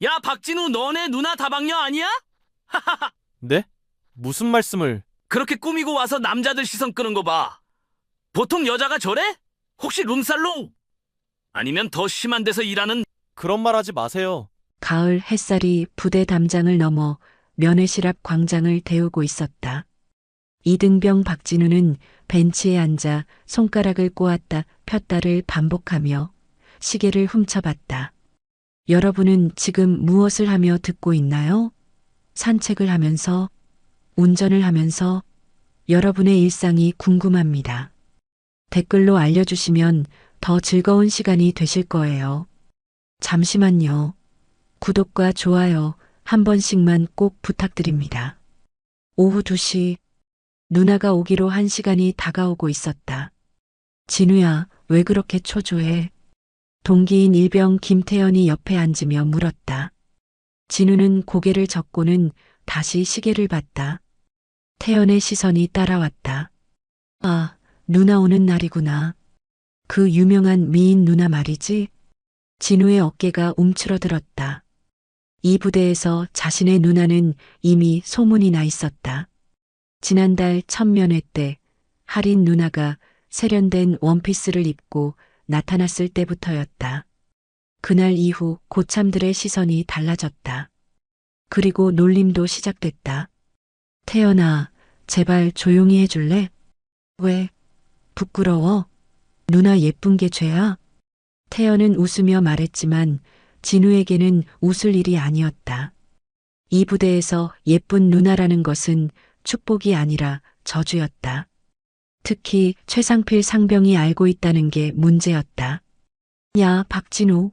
야, 박진우, 너네 누나 다방녀 아니야? 네? 무슨 말씀을... 그렇게 꾸미고 와서 남자들 시선 끄는 거 봐. 보통 여자가 저래? 혹시 룸살롱? 아니면 더 심한 데서 일하는... 그런 말 하지 마세요. 가을 햇살이 부대 담장을 넘어 면회실 앞 광장을 데우고 있었다. 이등병 박진우는 벤치에 앉아 손가락을 꼬았다 폈다를 반복하며 시계를 훔쳐봤다. 여러분은 지금 무엇을 하며 듣고 있나요? 산책을 하면서, 운전을 하면서 여러분의 일상이 궁금합니다. 댓글로 알려주시면 더 즐거운 시간이 되실 거예요. 잠시만요. 구독과 좋아요 한 번씩만 꼭 부탁드립니다. 오후 2시 누나가 오기로 한 시간이 다가오고 있었다. 진우야, 왜 그렇게 초조해? 동기인 일병 김태연이 옆에 앉으며 물었다. 진우는 고개를 젓고는 다시 시계를 봤다. 태연의 시선이 따라왔다. 아, 누나 오는 날이구나. 그 유명한 미인 누나 말이지? 진우의 어깨가 움츠러들었다. 이 부대에서 자신의 누나는 이미 소문이 나 있었다. 지난달 첫 면회 때 할인 누나가 세련된 원피스를 입고 나타났을 때부터였다. 그날 이후 고참들의 시선이 달라졌다. 그리고 놀림도 시작됐다. 태연아, 제발 조용히 해줄래? 왜? 부끄러워? 누나 예쁜 게 죄야? 태연은 웃으며 말했지만 진우에게는 웃을 일이 아니었다. 이 부대에서 예쁜 누나라는 것은 축복이 아니라 저주였다. 특히 최상필 상병이 알고 있다는 게 문제였다. 야, 박진우.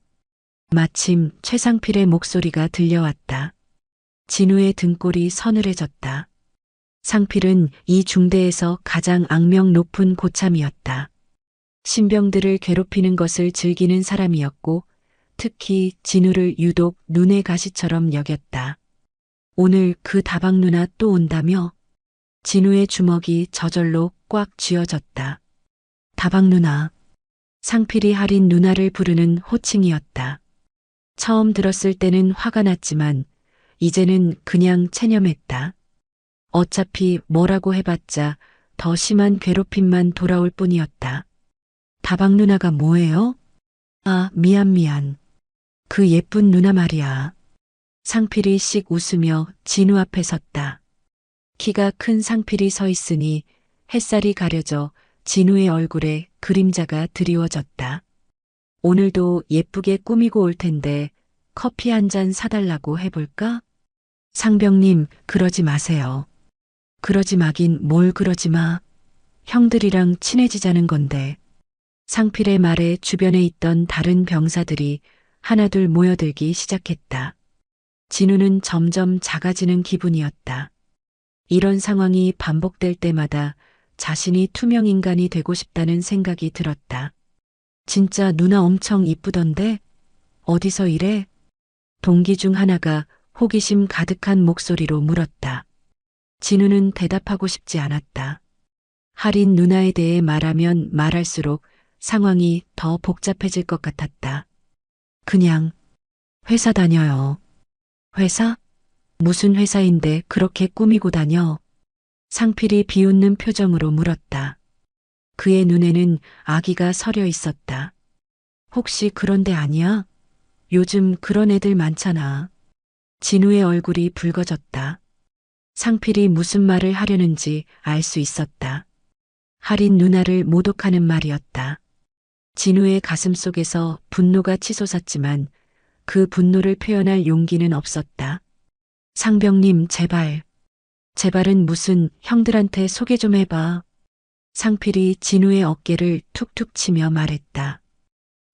마침 최상필의 목소리가 들려왔다. 진우의 등골이 서늘해졌다. 상필은 이 중대에서 가장 악명 높은 고참이었다. 신병들을 괴롭히는 것을 즐기는 사람이었고 특히 진우를 유독 눈의 가시처럼 여겼다. 오늘 그 다방 누나 또 온다며? 진우의 주먹이 저절로 꽉 쥐어졌다. 다방 누나. 상필이 할인 누나를 부르는 호칭이었다. 처음 들었을 때는 화가 났지만 이제는 그냥 체념했다. 어차피 뭐라고 해봤자 더 심한 괴롭힘만 돌아올 뿐이었다. 다방 누나가 뭐예요? 아, 미안. 그 예쁜 누나 말이야. 상필이 씩 웃으며 진우 앞에 섰다. 키가 큰 상필이 서 있으니 햇살이 가려져 진우의 얼굴에 그림자가 드리워졌다. 오늘도 예쁘게 꾸미고 올 텐데 커피 한 잔 사달라고 해볼까? 상병님, 그러지 마세요. 그러지 마긴 뭘 그러지 마. 형들이랑 친해지자는 건데. 상필의 말에 주변에 있던 다른 병사들이 하나둘 모여들기 시작했다. 진우는 점점 작아지는 기분이었다. 이런 상황이 반복될 때마다 자신이 투명 인간이 되고 싶다는 생각이 들었다. 진짜 누나 엄청 이쁘던데? 어디서 이래? 동기 중 하나가 호기심 가득한 목소리로 물었다. 진우는 대답하고 싶지 않았다. 할인 누나에 대해 말하면 말할수록 상황이 더 복잡해질 것 같았다. 그냥 회사 다녀요. 회사? 무슨 회사인데 그렇게 꾸미고 다녀? 상필이 비웃는 표정으로 물었다. 그의 눈에는 아기가 서려 있었다. 혹시 그런 데 아니야? 요즘 그런 애들 많잖아. 진우의 얼굴이 붉어졌다. 상필이 무슨 말을 하려는지 알 수 있었다. 할인 누나를 모독하는 말이었다. 진우의 가슴 속에서 분노가 치솟았지만 그 분노를 표현할 용기는 없었다. 상병님, 제발. 제발은 무슨 형들한테 소개 좀 해봐. 상필이 진우의 어깨를 툭툭 치며 말했다.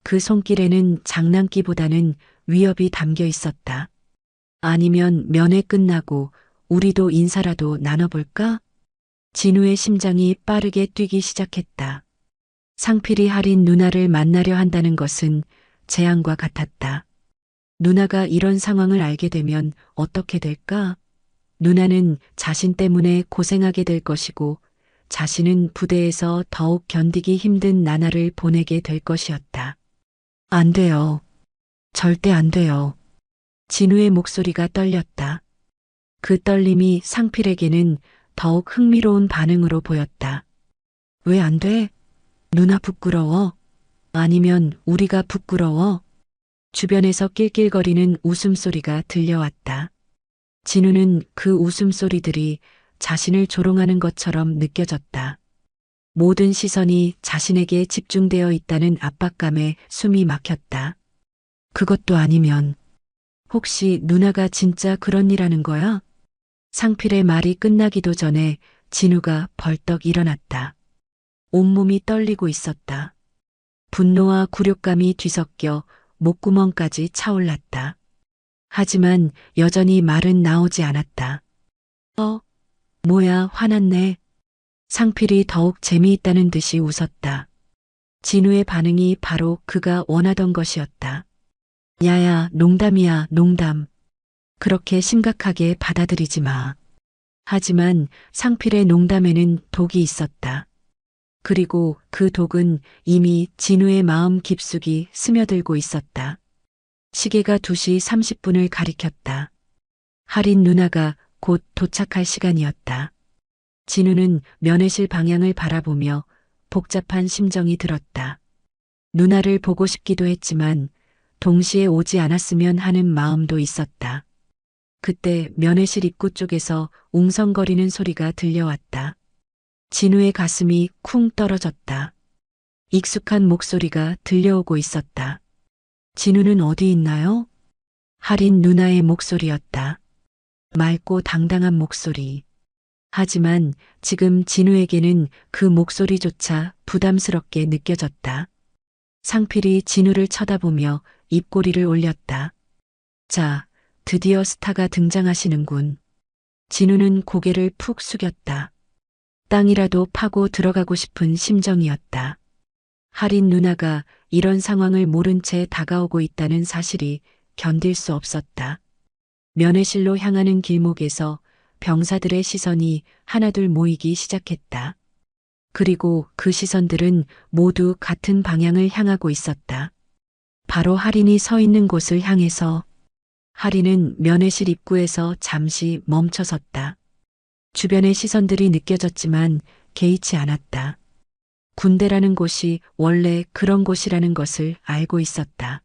그 손길에는 장난기보다는 위협이 담겨 있었다. 아니면 면회 끝나고 우리도 인사라도 나눠볼까? 진우의 심장이 빠르게 뛰기 시작했다. 상필이 할인 누나를 만나려 한다는 것은 재앙과 같았다. 누나가 이런 상황을 알게 되면 어떻게 될까? 누나는 자신 때문에 고생하게 될 것이고 자신은 부대에서 더욱 견디기 힘든 나날을 보내게 될 것이었다. 안 돼요. 절대 안 돼요. 진우의 목소리가 떨렸다. 그 떨림이 상필에게는 더욱 흥미로운 반응으로 보였다. 왜 안 돼? 누나 부끄러워? 아니면 우리가 부끄러워? 주변에서 낄낄거리는 웃음소리가 들려왔다. 진우는 그 웃음소리들이 자신을 조롱하는 것처럼 느껴졌다. 모든 시선이 자신에게 집중되어 있다는 압박감에 숨이 막혔다. 그것도 아니면 혹시 누나가 진짜 그런 일 하는 거야? 상필의 말이 끝나기도 전에 진우가 벌떡 일어났다. 온몸이 떨리고 있었다. 분노와 굴욕감이 뒤섞여 목구멍까지 차올랐다. 하지만 여전히 말은 나오지 않았다. 뭐야, 화났네. 상필이 더욱 재미있다는 듯이 웃었다. 진우의 반응이 바로 그가 원하던 것이었다. 야야, 농담이야, 농담. 그렇게 심각하게 받아들이지 마. 하지만 상필의 농담에는 독이 있었다. 그리고 그 독은 이미 진우의 마음 깊숙이 스며들고 있었다. 시계가 2시 30분을 가리켰다. 할인 누나가 곧 도착할 시간이었다. 진우는 면회실 방향을 바라보며 복잡한 심정이 들었다. 누나를 보고 싶기도 했지만 동시에 오지 않았으면 하는 마음도 있었다. 그때 면회실 입구 쪽에서 웅성거리는 소리가 들려왔다. 진우의 가슴이 쿵 떨어졌다. 익숙한 목소리가 들려오고 있었다. 진우는 어디 있나요? 할인 누나의 목소리였다. 맑고 당당한 목소리. 하지만 지금 진우에게는 그 목소리조차 부담스럽게 느껴졌다. 상필이 진우를 쳐다보며 입꼬리를 올렸다. 자, 드디어 스타가 등장하시는군. 진우는 고개를 푹 숙였다. 땅이라도 파고 들어가고 싶은 심정이었다. 할인 누나가 이런 상황을 모른 채 다가오고 있다는 사실이 견딜 수 없었다. 면회실로 향하는 길목에서 병사들의 시선이 하나둘 모이기 시작했다. 그리고 그 시선들은 모두 같은 방향을 향하고 있었다. 바로 할인이 서 있는 곳을 향해서. 할인은 면회실 입구에서 잠시 멈춰섰다. 주변의 시선들이 느껴졌지만 개의치 않았다. 군대라는 곳이 원래 그런 곳이라는 것을 알고 있었다.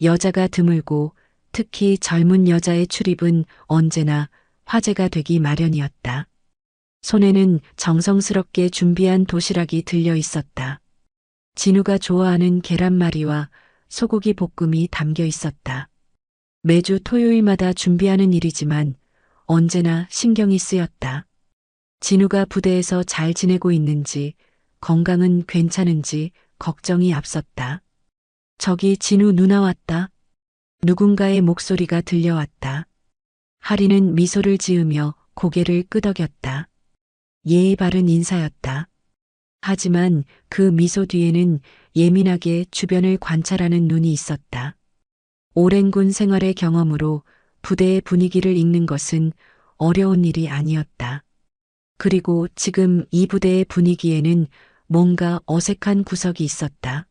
여자가 드물고 특히 젊은 여자의 출입은 언제나 화제가 되기 마련이었다. 손에는 정성스럽게 준비한 도시락이 들려 있었다. 진우가 좋아하는 계란말이와 소고기 볶음이 담겨 있었다. 매주 토요일마다 준비하는 일이지만 언제나 신경이 쓰였다. 진우가 부대에서 잘 지내고 있는지, 건강은 괜찮은지 걱정이 앞섰다. 저기 진우 누나 왔다. 누군가의 목소리가 들려왔다. 할인은 미소를 지으며 고개를 끄덕였다. 예의 바른 인사였다. 하지만 그 미소 뒤에는 예민하게 주변을 관찰하는 눈이 있었다. 오랜 군 생활의 경험으로 부대의 분위기를 읽는 것은 어려운 일이 아니었다. 그리고 지금 이 부대의 분위기에는 뭔가 어색한 구석이 있었다.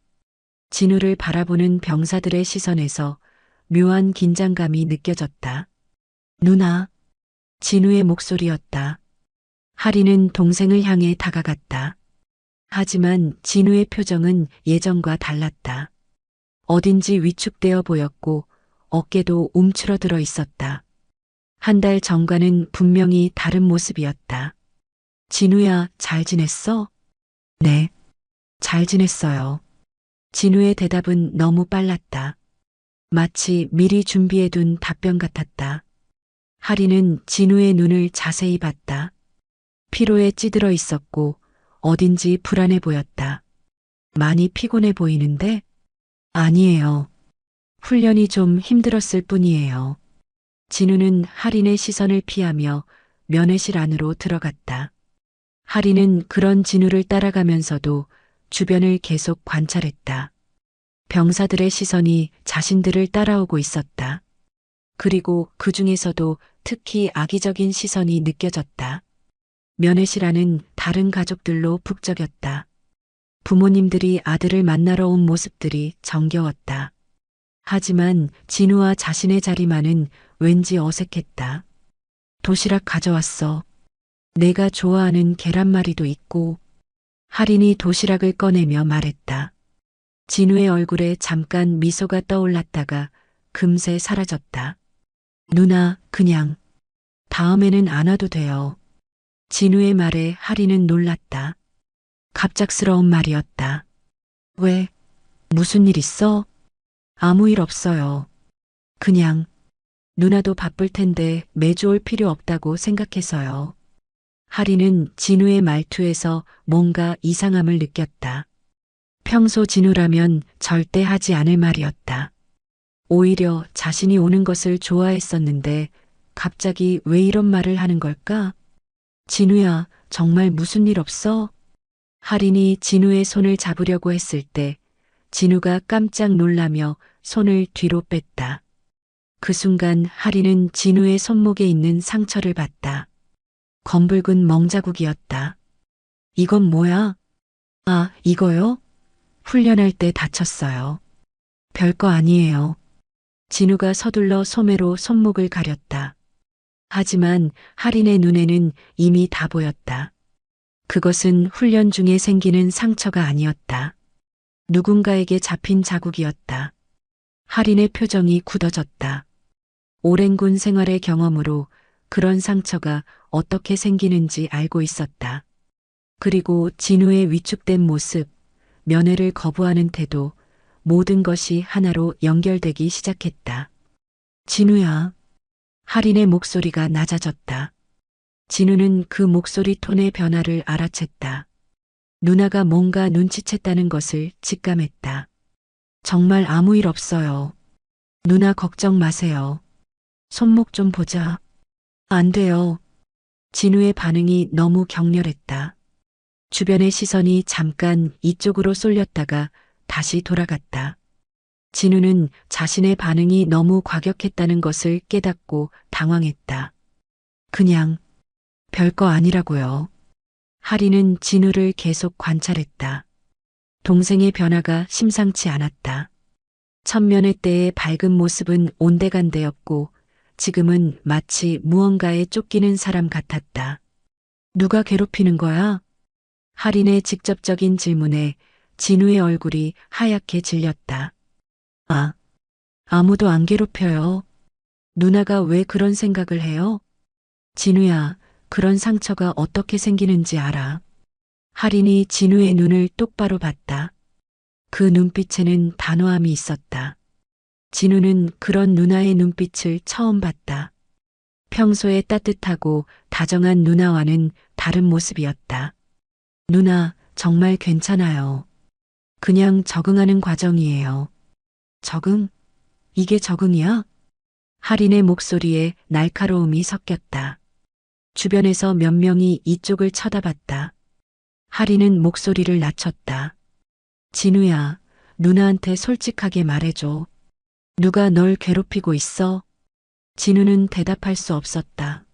진우를 바라보는 병사들의 시선에서 묘한 긴장감이 느껴졌다. 누나. 진우의 목소리였다. 할인은 동생을 향해 다가갔다. 하지만 진우의 표정은 예전과 달랐다. 어딘지 위축되어 보였고 어깨도 움츠러들어 있었다. 한 달 전과는 분명히 다른 모습이었다. 진우야, 잘 지냈어? 네, 잘 지냈어요. 진우의 대답은 너무 빨랐다. 마치 미리 준비해둔 답변 같았다. 할인은 진우의 눈을 자세히 봤다. 피로에 찌들어 있었고 어딘지 불안해 보였다. 많이 피곤해 보이는데? 아니에요. 훈련이 좀 힘들었을 뿐이에요. 진우는 할인의 시선을 피하며 면회실 안으로 들어갔다. 할인은 그런 진우를 따라가면서도 주변을 계속 관찰했다. 병사들의 시선이 자신들을 따라오고 있었다. 그리고 그 중에서도 특히 악의적인 시선이 느껴졌다. 면회실 안은 다른 가족들로 북적였다. 부모님들이 아들을 만나러 온 모습들이 정겨웠다. 하지만 진우와 자신의 자리만은 왠지 어색했다. 도시락 가져왔어. 내가 좋아하는 계란말이도 있고. 할인이 도시락을 꺼내며 말했다. 진우의 얼굴에 잠깐 미소가 떠올랐다가 금세 사라졌다. 누나, 그냥 다음에는 안 와도 돼요. 진우의 말에 할인은 놀랐다. 갑작스러운 말이었다. 왜? 무슨 일 있어? 아무 일 없어요. 그냥 누나도 바쁠 텐데 매주 올 필요 없다고 생각해서요. 할인은 진우의 말투에서 뭔가 이상함을 느꼈다. 평소 진우라면 절대 하지 않을 말이었다. 오히려 자신이 오는 것을 좋아했었는데 갑자기 왜 이런 말을 하는 걸까? 진우야, 정말 무슨 일 없어? 할인이 진우의 손을 잡으려고 했을 때 진우가 깜짝 놀라며 손을 뒤로 뺐다. 그 순간 할인은 진우의 손목에 있는 상처를 봤다. 검붉은 멍자국이었다. 이건 뭐야? 아, 이거요? 훈련할 때 다쳤어요. 별거 아니에요. 진우가 서둘러 소매로 손목을 가렸다. 하지만 할인의 눈에는 이미 다 보였다. 그것은 훈련 중에 생기는 상처가 아니었다. 누군가에게 잡힌 자국이었다. 할인의 표정이 굳어졌다. 오랜 군 생활의 경험으로 그런 상처가 어떻게 생기는지 알고 있었다. 그리고 진우의 위축된 모습, 면회를 거부하는 태도, 모든 것이 하나로 연결되기 시작했다. 진우야. 할인의 목소리가 낮아졌다. 진우는 그 목소리 톤의 변화를 알아챘다. 누나가 뭔가 눈치챘다는 것을 직감했다. 정말 아무 일 없어요. 누나 걱정 마세요. 손목 좀 보자. 안 돼요. 진우의 반응이 너무 격렬했다. 주변의 시선이 잠깐 이쪽으로 쏠렸다가 다시 돌아갔다. 진우는 자신의 반응이 너무 과격했다는 것을 깨닫고 당황했다. 그냥 별거 아니라고요. 할인은 진우를 계속 관찰했다. 동생의 변화가 심상치 않았다. 첫면회 때의 밝은 모습은 온데간데였고 지금은 마치 무언가에 쫓기는 사람 같았다. 누가 괴롭히는 거야? 할인의 직접적인 질문에 진우의 얼굴이 하얗게 질렸다. 아, 아무도 안 괴롭혀요. 누나가 왜 그런 생각을 해요? 진우야, 그런 상처가 어떻게 생기는지 알아. 할인이 진우의 눈을 똑바로 봤다. 그 눈빛에는 단호함이 있었다. 진우는 그런 누나의 눈빛을 처음 봤다. 평소에 따뜻하고 다정한 누나와는 다른 모습이었다. 누나, 정말 괜찮아요. 그냥 적응하는 과정이에요. 적응? 이게 적응이야? 할인의 목소리에 날카로움이 섞였다. 주변에서 몇 명이 이쪽을 쳐다봤다. 할인은 목소리를 낮췄다. 진우야, 누나한테 솔직하게 말해줘. 누가 널 괴롭히고 있어? 진우는 대답할 수 없었다.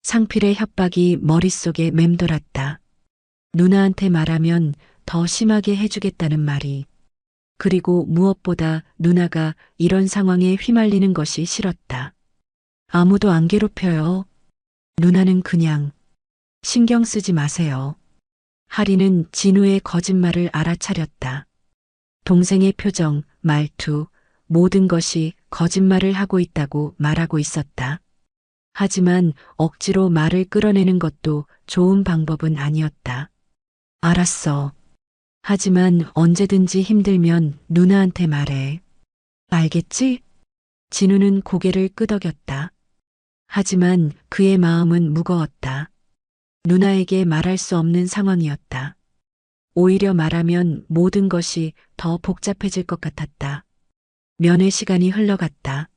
상필의 협박이 머릿속에 맴돌았다. 누나한테 말하면 더 심하게 해주겠다는 말이. 그리고 무엇보다 누나가 이런 상황에 휘말리는 것이 싫었다. 아무도 안 괴롭혀요. 누나는 그냥 신경 쓰지 마세요. 할인은 진우의 거짓말을 알아차렸다. 동생의 표정, 말투, 모든 것이 거짓말을 하고 있다고 말하고 있었다. 하지만 억지로 말을 끌어내는 것도 좋은 방법은 아니었다. 알았어. 하지만 언제든지 힘들면 누나한테 말해. 알겠지? 진우는 고개를 끄덕였다. 하지만 그의 마음은 무거웠다. 누나에게 말할 수 없는 상황이었다. 오히려 말하면 모든 것이 더 복잡해질 것 같았다. 면회 시간이 흘러갔다.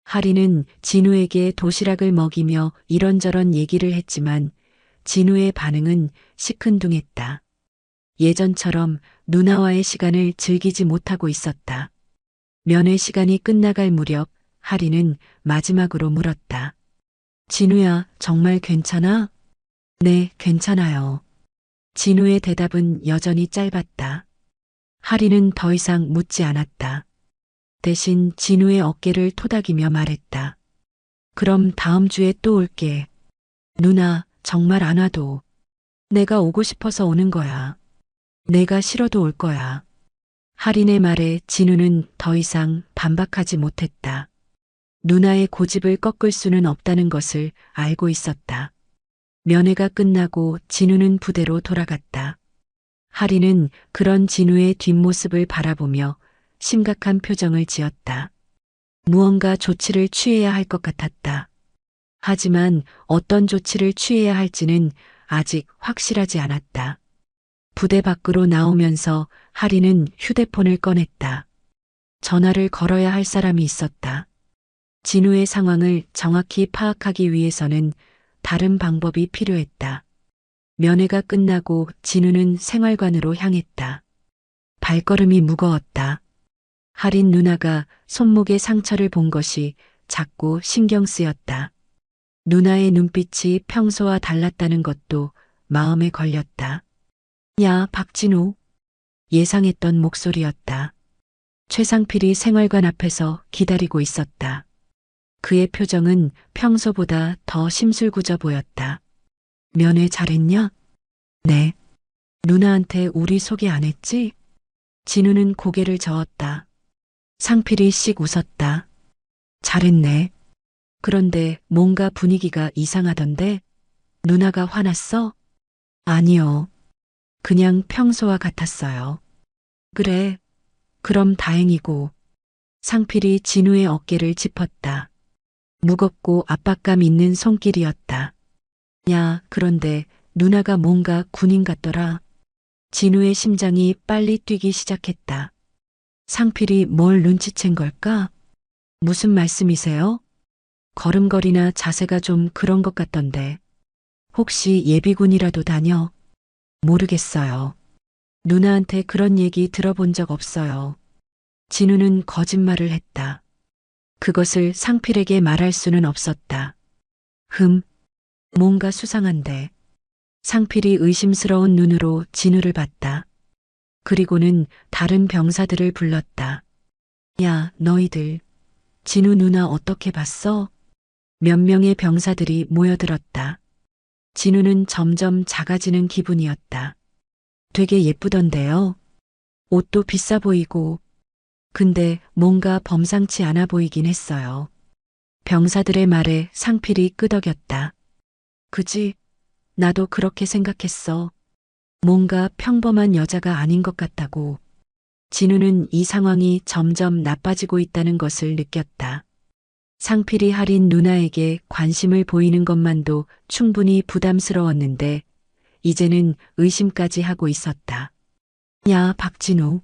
할인은 진우에게 도시락을 먹이며 이런저런 얘기를 했지만 진우의 반응은 시큰둥했다. 예전처럼 누나와의 시간을 즐기지 못하고 있었다. 면회 시간이 끝나갈 무렵 할인은 마지막으로 물었다. 진우야, 정말 괜찮아? 네, 괜찮아요. 진우의 대답은 여전히 짧았다. 할인은 더 이상 묻지 않았다. 대신 진우의 어깨를 토닥이며 말했다. 그럼 다음 주에 또 올게. 누나, 정말 안 와도. 내가 오고 싶어서 오는 거야. 내가 싫어도 올 거야. 할인의 말에 진우는 더 이상 반박하지 못했다. 누나의 고집을 꺾을 수는 없다는 것을 알고 있었다. 면회가 끝나고 진우는 부대로 돌아갔다. 할인은 그런 진우의 뒷모습을 바라보며 심각한 표정을 지었다. 무언가 조치를 취해야 할 것 같았다. 하지만 어떤 조치를 취해야 할지는 아직 확실하지 않았다. 부대 밖으로 나오면서 할인은 휴대폰을 꺼냈다. 전화를 걸어야 할 사람이 있었다. 진우의 상황을 정확히 파악하기 위해서는 다른 방법이 필요했다. 면회가 끝나고 진우는 생활관으로 향했다. 발걸음이 무거웠다. 할인 누나가 손목에 상처를 본 것이 자꾸 신경 쓰였다. 누나의 눈빛이 평소와 달랐다는 것도 마음에 걸렸다. 야, 박진우. 예상했던 목소리였다. 최상필이 생활관 앞에서 기다리고 있었다. 그의 표정은 평소보다 더 심술궂어 보였다. 면회 잘했냐? 네. 누나한테 우리 소개 안 했지? 진우는 고개를 저었다. 상필이 씩 웃었다. 잘했네. 그런데 뭔가 분위기가 이상하던데? 누나가 화났어? 아니요. 그냥 평소와 같았어요. 그래. 그럼 다행이고. 상필이 진우의 어깨를 짚었다. 무겁고 압박감 있는 손길이었다. 야, 그런데 누나가 뭔가 군인 같더라. 진우의 심장이 빨리 뛰기 시작했다. 상필이 뭘 눈치챈 걸까? 무슨 말씀이세요? 걸음걸이나 자세가 좀 그런 것 같던데. 혹시 예비군이라도 다녀? 모르겠어요. 누나한테 그런 얘기 들어본 적 없어요. 진우는 거짓말을 했다. 그것을 상필에게 말할 수는 없었다. 뭔가 수상한데. 상필이 의심스러운 눈으로 진우를 봤다. 그리고는 다른 병사들을 불렀다. 야, 너희들. 진우 누나 어떻게 봤어? 몇 명의 병사들이 모여들었다. 진우는 점점 작아지는 기분이었다. 되게 예쁘던데요. 옷도 비싸 보이고. 근데 뭔가 범상치 않아 보이긴 했어요. 병사들의 말에 상필이 끄덕였다. 그지? 나도 그렇게 생각했어. 뭔가 평범한 여자가 아닌 것 같다고. 진우는 이 상황이 점점 나빠지고 있다는 것을 느꼈다. 상필이 할인 누나에게 관심을 보이는 것만도 충분히 부담스러웠는데 이제는 의심까지 하고 있었다. 야, 박진우.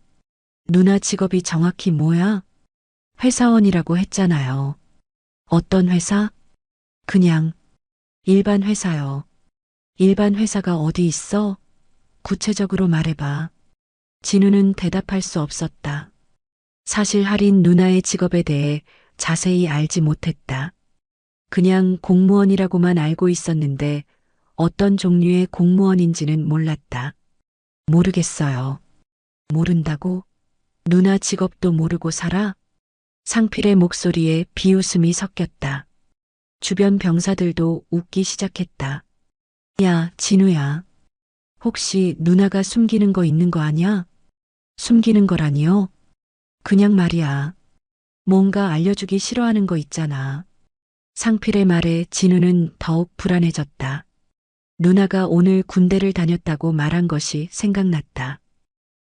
누나 직업이 정확히 뭐야? 회사원이라고 했잖아요. 어떤 회사? 그냥 일반 회사요. 일반 회사가 어디 있어? 구체적으로 말해봐. 진우는 대답할 수 없었다. 사실 할인 누나의 직업에 대해 자세히 알지 못했다. 그냥 공무원이라고만 알고 있었는데 어떤 종류의 공무원인지는 몰랐다. 모르겠어요. 모른다고? 누나 직업도 모르고 살아? 상필의 목소리에 비웃음이 섞였다. 주변 병사들도 웃기 시작했다. 야, 진우야. 혹시 누나가 숨기는 거 있는 거 아냐? 숨기는 거라니요? 그냥 말이야. 뭔가 알려주기 싫어하는 거 있잖아. 상필의 말에 진우는 더욱 불안해졌다. 누나가 오늘 군대를 다녔다고 말한 것이 생각났다.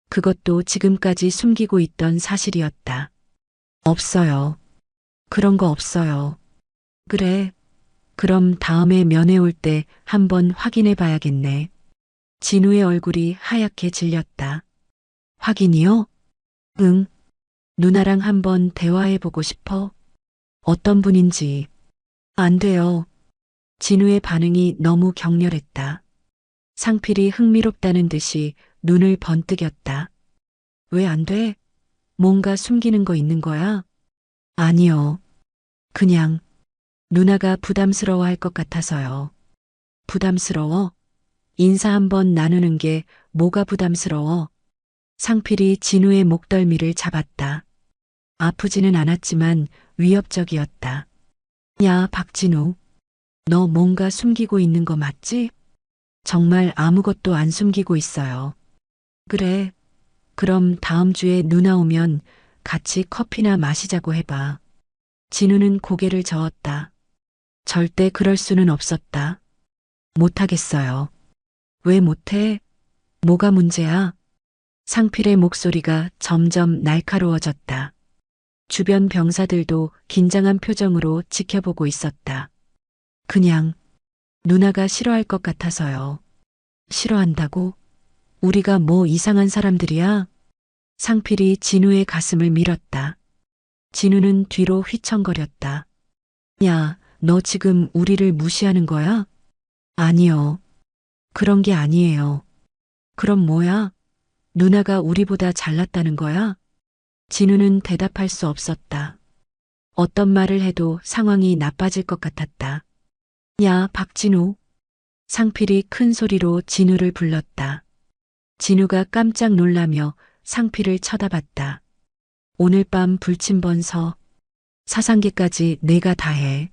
그것도 지금까지 숨기고 있던 사실이었다. 없어요. 그런 거 없어요. 그래. 그럼 다음에 면회 올 때 한번 확인해 봐야겠네. 진우의 얼굴이 하얗게 질렸다. 확인이요? 응. 누나랑 한번 대화해 보고 싶어. 어떤 분인지. 안 돼요. 진우의 반응이 너무 격렬했다. 상필이 흥미롭다는 듯이 눈을 번뜩였다. 왜 안 돼? 뭔가 숨기는 거 있는 거야? 아니요. 그냥 누나가 부담스러워할 것 같아서요. 부담스러워? 인사 한번 나누는 게 뭐가 부담스러워? 상필이 진우의 목덜미를 잡았다. 아프지는 않았지만 위협적이었다. 야, 박진우. 너 뭔가 숨기고 있는 거 맞지? 정말 아무것도 안 숨기고 있어요. 그래. 그럼 다음 주에 누나 오면 같이 커피나 마시자고 해봐. 진우는 고개를 저었다. 절대 그럴 수는 없었다. 못하겠어요. 왜 못해? 뭐가 문제야? 상필의 목소리가 점점 날카로워졌다. 주변 병사들도 긴장한 표정으로 지켜보고 있었다. 그냥 누나가 싫어할 것 같아서요. 싫어한다고? 우리가 뭐 이상한 사람들이야? 상필이 진우의 가슴을 밀었다. 진우는 뒤로 휘청거렸다. 야, 너 지금 우리를 무시하는 거야? 아니요. 그런 게 아니에요. 그럼 뭐야? 누나가 우리보다 잘났다는 거야? 진우는 대답할 수 없었다. 어떤 말을 해도 상황이 나빠질 것 같았다. 야, 박진우. 상필이 큰 소리로 진우를 불렀다. 진우가 깜짝 놀라며 상필을 쳐다봤다. 오늘 밤 불침번 서. 사상계까지 내가 다 해.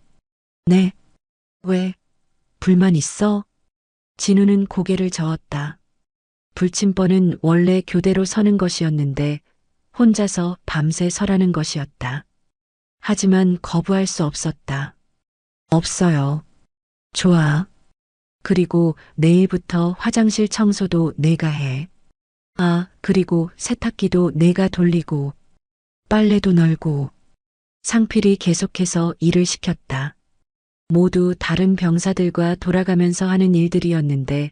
네. 왜? 불만 있어? 진우는 고개를 저었다. 불침번은 원래 교대로 서는 것이었는데 혼자서 밤새 서라는 것이었다. 하지만 거부할 수 없었다. 없어요. 좋아. 그리고 내일부터 화장실 청소도 내가 해. 아, 그리고 세탁기도 내가 돌리고 빨래도 널고. 상필이 계속해서 일을 시켰다. 모두 다른 병사들과 돌아가면서 하는 일들이었는데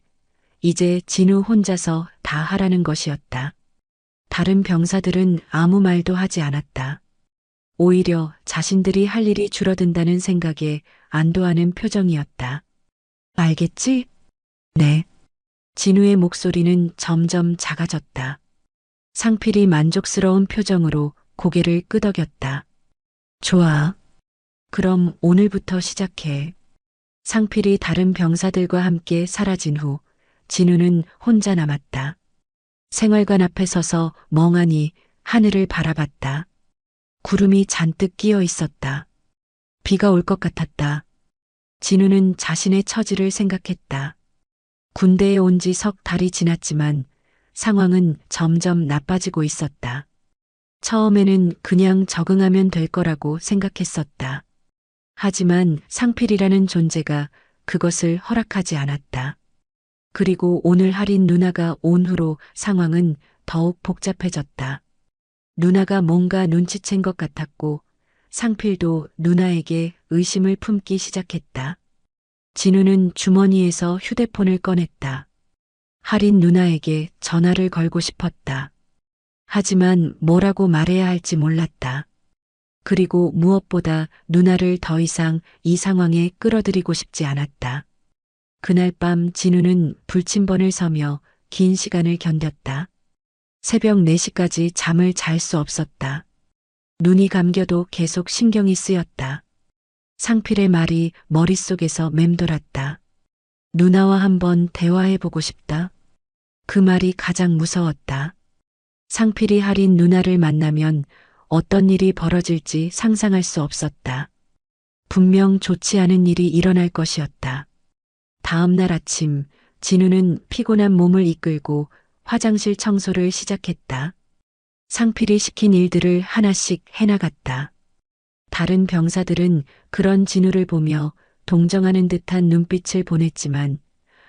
이제 진우 혼자서 다 하라는 것이었다. 다른 병사들은 아무 말도 하지 않았다. 오히려 자신들이 할 일이 줄어든다는 생각에 안도하는 표정이었다. 알겠지? 네. 진우의 목소리는 점점 작아졌다. 상필이 만족스러운 표정으로 고개를 끄덕였다. 좋아. 그럼 오늘부터 시작해. 상필이 다른 병사들과 함께 사라진 후 진우는 혼자 남았다. 생활관 앞에 서서 멍하니 하늘을 바라봤다. 구름이 잔뜩 끼어 있었다. 비가 올 것 같았다. 진우는 자신의 처지를 생각했다. 군대에 온 지 석 달이 지났지만 상황은 점점 나빠지고 있었다. 처음에는 그냥 적응하면 될 거라고 생각했었다. 하지만 상필이라는 존재가 그것을 허락하지 않았다. 그리고 오늘 할인 누나가 온 후로 상황은 더욱 복잡해졌다. 누나가 뭔가 눈치챈 것 같았고 상필도 누나에게 의심을 품기 시작했다. 진우는 주머니에서 휴대폰을 꺼냈다. 할인 누나에게 전화를 걸고 싶었다. 하지만 뭐라고 말해야 할지 몰랐다. 그리고 무엇보다 누나를 더 이상 이 상황에 끌어들이고 싶지 않았다. 그날 밤 진우는 불침번을 서며 긴 시간을 견뎠다. 새벽 4시까지 잠을 잘 수 없었다. 눈이 감겨도 계속 신경이 쓰였다. 상필의 말이 머릿속에서 맴돌았다. 누나와 한번 대화해보고 싶다. 그 말이 가장 무서웠다. 상필이 할인 누나를 만나면 어떤 일이 벌어질지 상상할 수 없었다. 분명 좋지 않은 일이 일어날 것이었다. 다음 날 아침 진우는 피곤한 몸을 이끌고 화장실 청소를 시작했다. 상필이 시킨 일들을 하나씩 해나갔다. 다른 병사들은 그런 진우를 보며 동정하는 듯한 눈빛을 보냈지만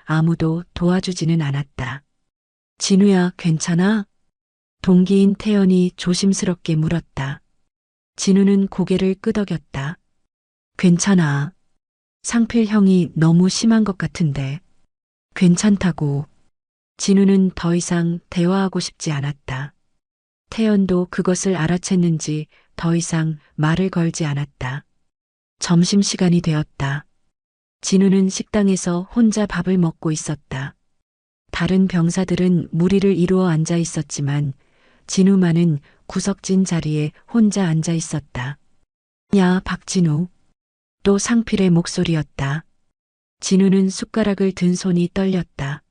아무도 도와주지는 않았다. 진우야, 괜찮아? 동기인 태연이 조심스럽게 물었다. 진우는 고개를 끄덕였다. 괜찮아. 상필 형이 너무 심한 것 같은데. 괜찮다고. 진우는 더 이상 대화하고 싶지 않았다. 태연도 그것을 알아챘는지 더 이상 말을 걸지 않았다. 점심시간이 되었다. 진우는 식당에서 혼자 밥을 먹고 있었다. 다른 병사들은 무리를 이루어 앉아 있었지만 진우만은 구석진 자리에 혼자 앉아 있었다. 야, 박진우. 또 상필의 목소리였다. 진우는 숟가락을 든 손이 떨렸다.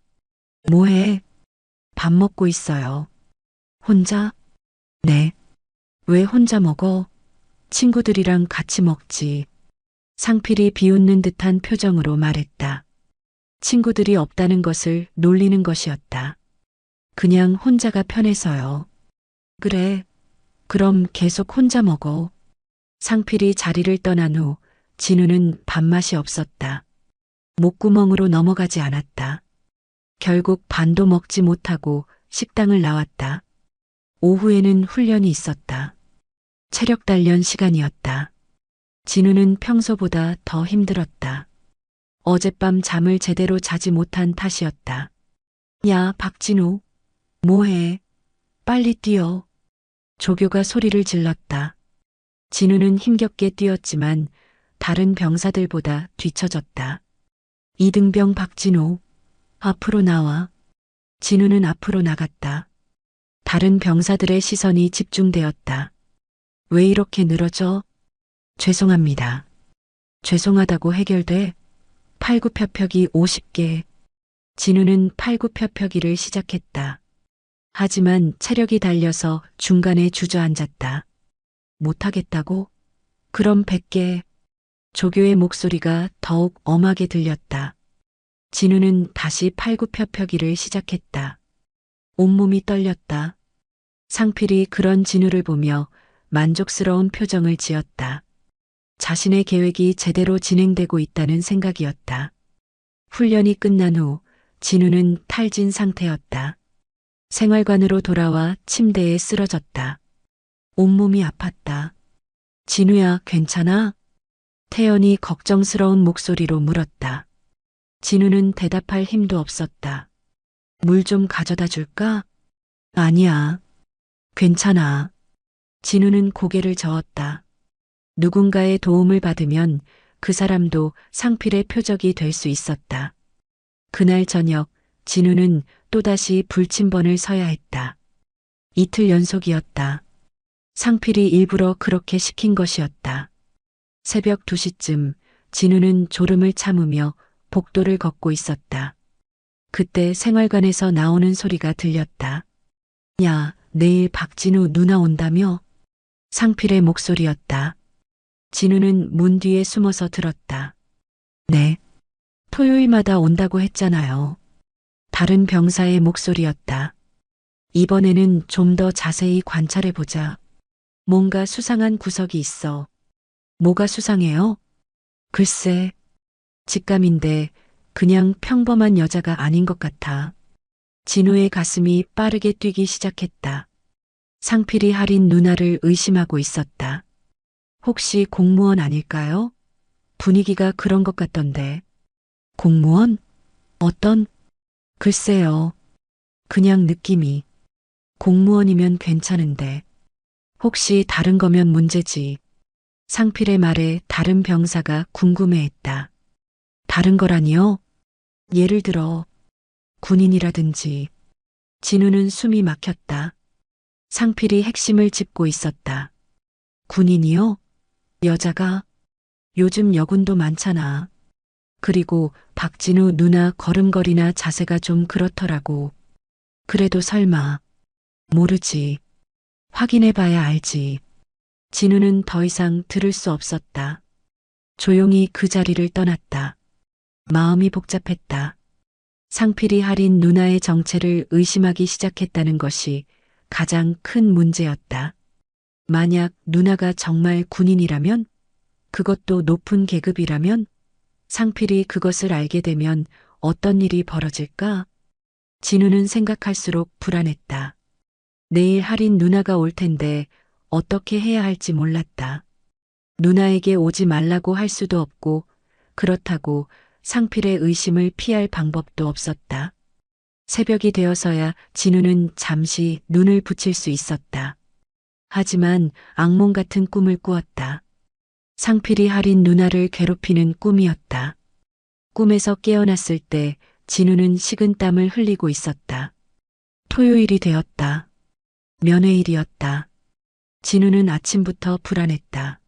뭐해? 밥 먹고 있어요. 혼자? 네. 왜 혼자 먹어? 친구들이랑 같이 먹지. 상필이 비웃는 듯한 표정으로 말했다. 친구들이 없다는 것을 놀리는 것이었다. 그냥 혼자가 편해서요. 그래. 그럼 계속 혼자 먹어. 상필이 자리를 떠난 후 진우는 밥맛이 없었다. 목구멍으로 넘어가지 않았다. 결국 반도 먹지 못하고 식당을 나왔다. 오후에는 훈련이 있었다. 체력 단련 시간이었다. 진우는 평소보다 더 힘들었다. 어젯밤 잠을 제대로 자지 못한 탓이었다. 야, 박진우. 뭐해? 빨리 뛰어. 조교가 소리를 질렀다. 진우는 힘겹게 뛰었지만 다른 병사들보다 뒤처졌다. 이등병 박진우. 앞으로 나와. 진우는 앞으로 나갔다. 다른 병사들의 시선이 집중되었다. 왜 이렇게 늘어져? 죄송합니다. 죄송하다고 해결돼? 팔굽혀펴기 50개. 진우는 팔굽혀펴기를 시작했다. 하지만 체력이 달려서 중간에 주저앉았다. 못하겠다고? 그럼 100개. 조교의 목소리가 더욱 엄하게 들렸다. 진우는 다시 팔굽혀펴기를 시작했다. 온몸이 떨렸다. 상필이 그런 진우를 보며 만족스러운 표정을 지었다. 자신의 계획이 제대로 진행되고 있다는 생각이었다. 훈련이 끝난 후 진우는 탈진 상태였다. 생활관으로 돌아와 침대에 쓰러졌다. 온몸이 아팠다. 진우야, 괜찮아? 태연이 걱정스러운 목소리로 물었다. 진우는 대답할 힘도 없었다. 물 좀 가져다 줄까? 아니야. 괜찮아. 진우는 고개를 저었다. 누군가의 도움을 받으면 그 사람도 상필의 표적이 될 수 있었다. 그날 저녁 진우는 또다시 불침번을 서야 했다. 이틀 연속이었다. 상필이 일부러 그렇게 시킨 것이었다. 새벽 2시쯤 진우는 졸음을 참으며 복도를 걷고 있었다. 그때 생활관에서 나오는 소리가 들렸다. 야, 내일 박진우 누나 온다며? 상필의 목소리였다. 진우는 문 뒤에 숨어서 들었다. 네. 토요일마다 온다고 했잖아요. 다른 병사의 목소리였다. 이번에는 좀 더 자세히 관찰해보자. 뭔가 수상한 구석이 있어. 뭐가 수상해요? 글쎄, 직감인데 그냥 평범한 여자가 아닌 것 같아. 진우의 가슴이 빠르게 뛰기 시작했다. 상필이 할인 누나를 의심하고 있었다. 혹시 공무원 아닐까요? 분위기가 그런 것 같던데. 공무원? 어떤? 글쎄요. 그냥 느낌이. 공무원이면 괜찮은데. 혹시 다른 거면 문제지. 상필의 말에 다른 병사가 궁금해했다. 다른 거라니요? 예를 들어 군인이라든지. 진우는 숨이 막혔다. 상필이 핵심을 짚고 있었다. 군인이요? 여자가? 요즘 여군도 많잖아. 그리고 박진우 누나 걸음걸이나 자세가 좀 그렇더라고. 그래도 설마. 모르지. 확인해봐야 알지. 진우는 더 이상 들을 수 없었다. 조용히 그 자리를 떠났다. 마음이 복잡했다. 상필이 할인 누나의 정체를 의심하기 시작했다는 것이 가장 큰 문제였다. 만약 누나가 정말 군인이라면, 그것도 높은 계급이라면, 상필이 그것을 알게 되면 어떤 일이 벌어질까? 진우는 생각할수록 불안했다. 내일 할인 누나가 올 텐데 어떻게 해야 할지 몰랐다. 누나에게 오지 말라고 할 수도 없고, 그렇다고 상필의 의심을 피할 방법도 없었다. 새벽이 되어서야 진우는 잠시 눈을 붙일 수 있었다. 하지만 악몽 같은 꿈을 꾸었다. 상필이 할인 누나를 괴롭히는 꿈이었다. 꿈에서 깨어났을 때 진우는 식은땀을 흘리고 있었다. 토요일이 되었다. 면회일이었다. 진우는 아침부터 불안했다.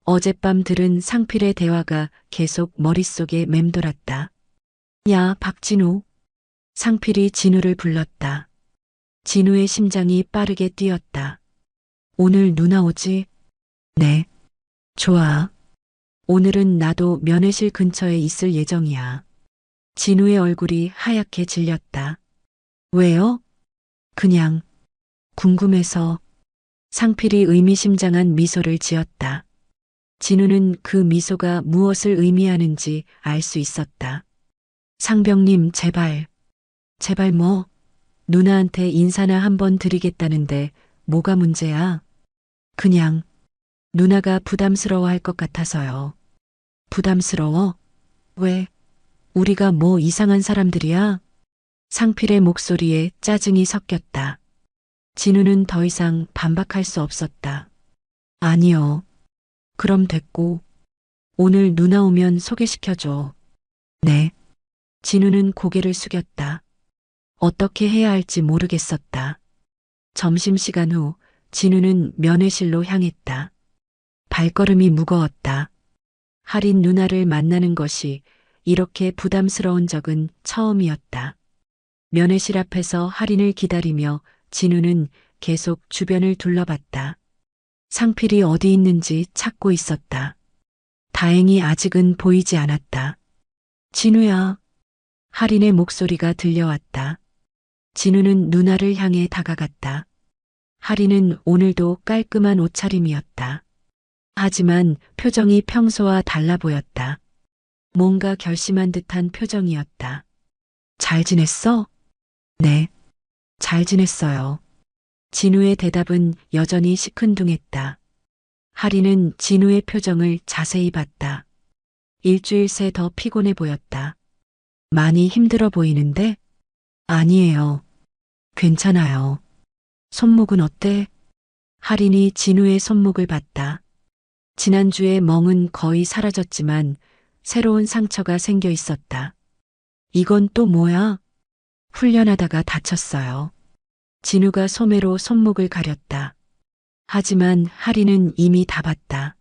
어젯밤 들은 상필의 대화가 계속 머릿속에 맴돌았다. 야, 박진우. 상필이 진우를 불렀다. 진우의 심장이 빠르게 뛰었다. 오늘 누나 오지? 네. 좋아. 오늘은 나도 면회실 근처에 있을 예정이야. 진우의 얼굴이 하얗게 질렸다. 왜요? 그냥 궁금해서. 상필이 의미심장한 미소를 지었다. 진우는 그 미소가 무엇을 의미하는지 알 수 있었다. 상병님, 제발. 제발 뭐? 누나한테 인사나 한번 드리겠다는데 뭐가 문제야? 그냥 누나가 부담스러워할 것 같아서요. 부담스러워? 왜? 우리가 뭐 이상한 사람들이야? 상필의 목소리에 짜증이 섞였다. 진우는 더 이상 반박할 수 없었다. 아니요. 그럼 됐고. 오늘 누나 오면 소개시켜줘. 네. 진우는 고개를 숙였다. 어떻게 해야 할지 모르겠었다. 점심시간 후 진우는 면회실로 향했다. 발걸음이 무거웠다. 할인 누나를 만나는 것이 이렇게 부담스러운 적은 처음이었다. 면회실 앞에서 할인을 기다리며 진우는 계속 주변을 둘러봤다. 상필이 어디 있는지 찾고 있었다. 다행히 아직은 보이지 않았다. 진우야. 할인의 목소리가 들려왔다. 진우는 누나를 향해 다가갔다. 할인은 오늘도 깔끔한 옷차림이었다. 하지만 표정이 평소와 달라 보였다. 뭔가 결심한 듯한 표정이었다. 잘 지냈어? 네. 잘 지냈어요. 진우의 대답은 여전히 시큰둥했다. 할인은 진우의 표정을 자세히 봤다. 일주일 새 더 피곤해 보였다. 많이 힘들어 보이는데? 아니에요. 괜찮아요. 손목은 어때? 할인이 진우의 손목을 봤다. 지난주에 멍은 거의 사라졌지만 새로운 상처가 생겨 있었다. 이건 또 뭐야? 훈련하다가 다쳤어요. 진우가 소매로 손목을 가렸다. 하지만 할인은 이미 다 봤다.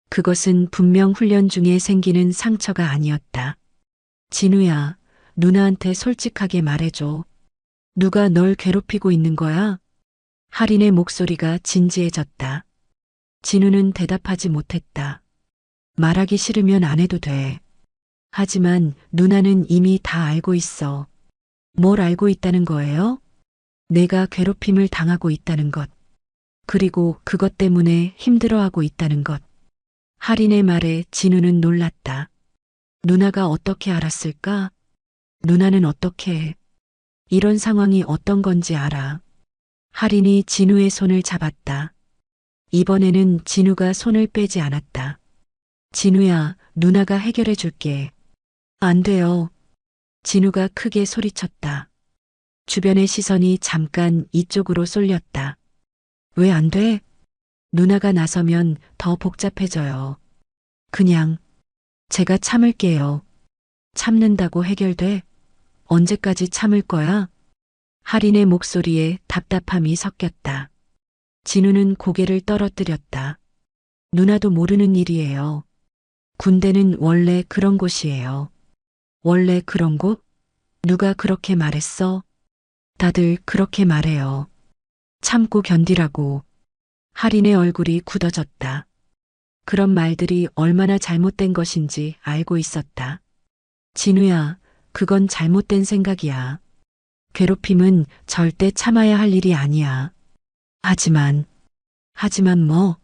그것은 분명 훈련 중에 생기는 상처가 아니었다. 진우야, 누나한테 솔직하게 말해줘. 누가 널 괴롭히고 있는 거야? 할인의 목소리가 진지해졌다. 진우는 대답하지 못했다. 말하기 싫으면 안 해도 돼. 하지만 누나는 이미 다 알고 있어. 뭘 알고 있다는 거예요? 내가 괴롭힘을 당하고 있다는 것. 그리고 그것 때문에 힘들어하고 있다는 것. 할인의 말에 진우는 놀랐다. 누나가 어떻게 알았을까? 누나는 어떻게 해? 이런 상황이 어떤 건지 알아. 할인이 진우의 손을 잡았다. 이번에는 진우가 손을 빼지 않았다. 진우야, 누나가 해결해 줄게. 안 돼요. 진우가 크게 소리쳤다. 주변의 시선이 잠깐 이쪽으로 쏠렸다. 왜 안 돼? 누나가 나서면 더 복잡해져요. 그냥 제가 참을게요. 참는다고 해결돼? 언제까지 참을 거야? 할인의 목소리에 답답함이 섞였다. 진우는 고개를 떨어뜨렸다. 누나도 모르는 일이에요. 군대는 원래 그런 곳이에요. 원래 그런 곳? 누가 그렇게 말했어? 다들 그렇게 말해요. 참고 견디라고. 할인의 얼굴이 굳어졌다. 그런 말들이 얼마나 잘못된 것인지 알고 있었다. 진우야, 그건 잘못된 생각이야. 괴롭힘은 절대 참아야 할 일이 아니야. 하지만 뭐?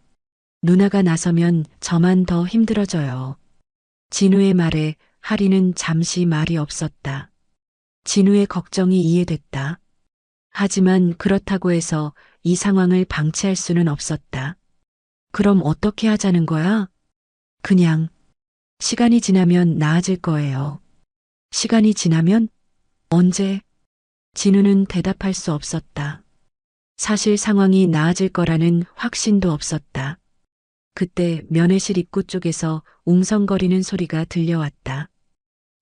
누나가 나서면 저만 더 힘들어져요. 진우의 말에 할인은 잠시 말이 없었다. 진우의 걱정이 이해됐다. 하지만 그렇다고 해서 이 상황을 방치할 수는 없었다. 그럼 어떻게 하자는 거야? 그냥 시간이 지나면 나아질 거예요. 시간이 지나면? 언제? 진우는 대답할 수 없었다. 사실 상황이 나아질 거라는 확신도 없었다. 그때 면회실 입구 쪽에서 웅성거리는 소리가 들려왔다.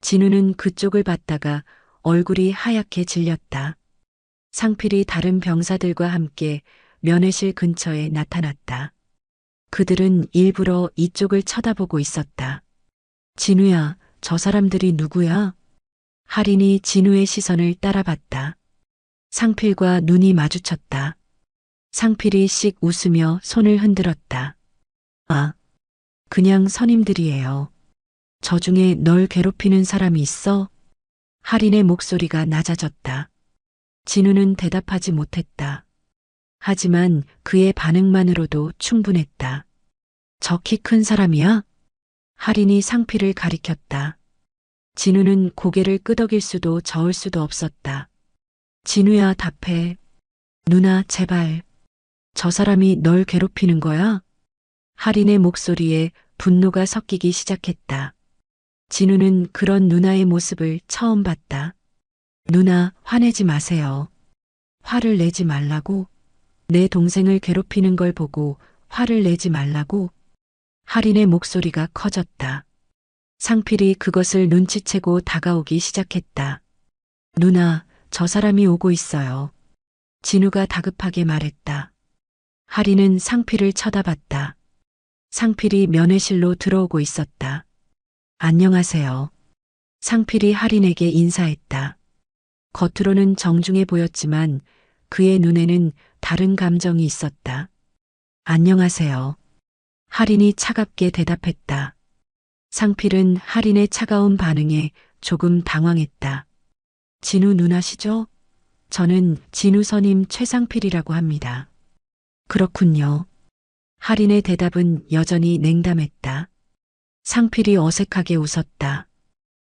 진우는 그쪽을 봤다가 얼굴이 하얗게 질렸다. 상필이 다른 병사들과 함께 면회실 근처에 나타났다. 그들은 일부러 이쪽을 쳐다보고 있었다. 진우야, 저 사람들이 누구야? 할인이 진우의 시선을 따라봤다. 상필과 눈이 마주쳤다. 상필이 씩 웃으며 손을 흔들었다. 아, 그냥 선임들이에요. 저 중에 널 괴롭히는 사람이 있어? 할인의 목소리가 낮아졌다. 진우는 대답하지 못했다. 하지만 그의 반응만으로도 충분했다. 저 키 큰 사람이야? 할인이 상필을 가리켰다. 진우는 고개를 끄덕일 수도 저을 수도 없었다. 진우야, 답해. 누나, 제발. 저 사람이 널 괴롭히는 거야? 할인의 목소리에 분노가 섞이기 시작했다. 진우는 그런 누나의 모습을 처음 봤다. 누나, 화내지 마세요. 화를 내지 말라고. 내 동생을 괴롭히는 걸 보고 화를 내지 말라고. 할인의 목소리가 커졌다. 상필이 그것을 눈치채고 다가오기 시작했다. 누나, 저 사람이 오고 있어요. 진우가 다급하게 말했다. 할인은 상필을 쳐다봤다. 상필이 면회실로 들어오고 있었다. 안녕하세요. 상필이 할인에게 인사했다. 겉으로는 정중해 보였지만 그의 눈에는 다른 감정이 있었다. 안녕하세요. 할인이 차갑게 대답했다. 상필은 할인의 차가운 반응에 조금 당황했다. 진우 누나시죠? 저는 진우 선임 최상필이라고 합니다. 그렇군요. 할인의 대답은 여전히 냉담했다. 상필이 어색하게 웃었다.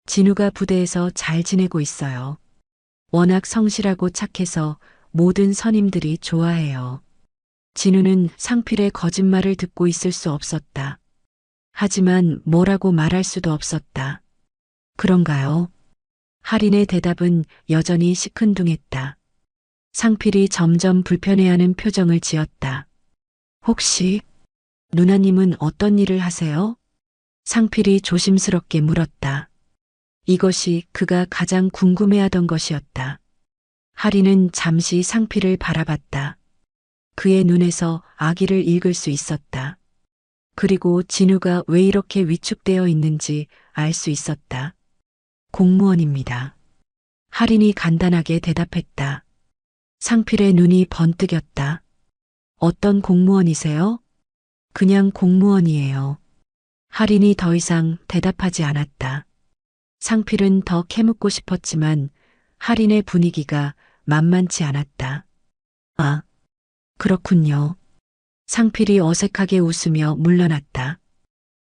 진우가 부대에서 잘 지내고 있어요. 워낙 성실하고 착해서 모든 선임들이 좋아해요. 진우는 상필의 거짓말을 듣고 있을 수 없었다. 하지만 뭐라고 말할 수도 없었다. 그런가요? 할인의 대답은 여전히 시큰둥했다. 상필이 점점 불편해하는 표정을 지었다. 혹시 누나님은 어떤 일을 하세요? 상필이 조심스럽게 물었다. 이것이 그가 가장 궁금해하던 것이었다. 할인은 잠시 상필을 바라봤다. 그의 눈에서 악의를 읽을 수 있었다. 그리고 진우가 왜 이렇게 위축되어 있는지 알 수 있었다. 공무원입니다. 할인이 간단하게 대답했다. 상필의 눈이 번뜩였다. 어떤 공무원이세요? 그냥 공무원이에요. 할인이 더 이상 대답하지 않았다. 상필은 더 캐묻고 싶었지만 할인의 분위기가 만만치 않았다. 아, 그렇군요. 상필이 어색하게 웃으며 물러났다.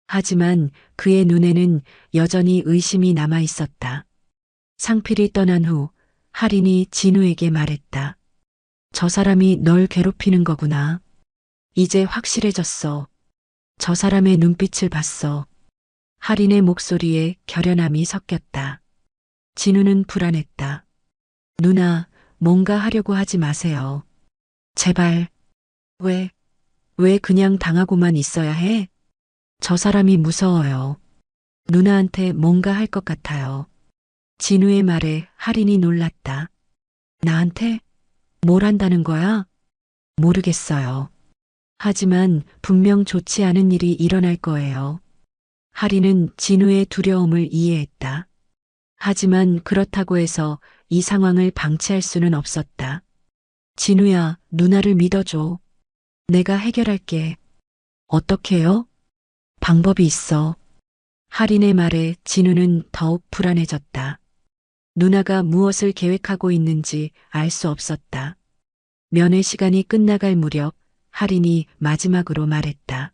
하지만 그의 눈에는 여전히 의심이 남아 있었다. 상필이 떠난 후 할인이 진우에게 말했다. 저 사람이 널 괴롭히는 거구나. 이제 확실해졌어. 저 사람의 눈빛을 봤어. 할인의 목소리에 결연함이 섞였다. 진우는 불안했다. 누나, 뭔가 하려고 하지 마세요. 제발. 왜 그냥 당하고만 있어야 해? 저 사람이 무서워요. 누나한테 뭔가 할 것 같아요. 진우의 말에 할인이 놀랐다. 나한테? 뭘 한다는 거야? 모르겠어요. 하지만 분명 좋지 않은 일이 일어날 거예요. 할인은 진우의 두려움을 이해했다. 하지만 그렇다고 해서 이 상황을 방치할 수는 없었다. 진우야, 누나를 믿어줘. 내가 해결할게. 어떻게요? 방법이 있어. 할인의 말에 진우는 더욱 불안해졌다. 누나가 무엇을 계획하고 있는지 알 수 없었다. 면회 시간이 끝나갈 무렵 할인이 마지막으로 말했다.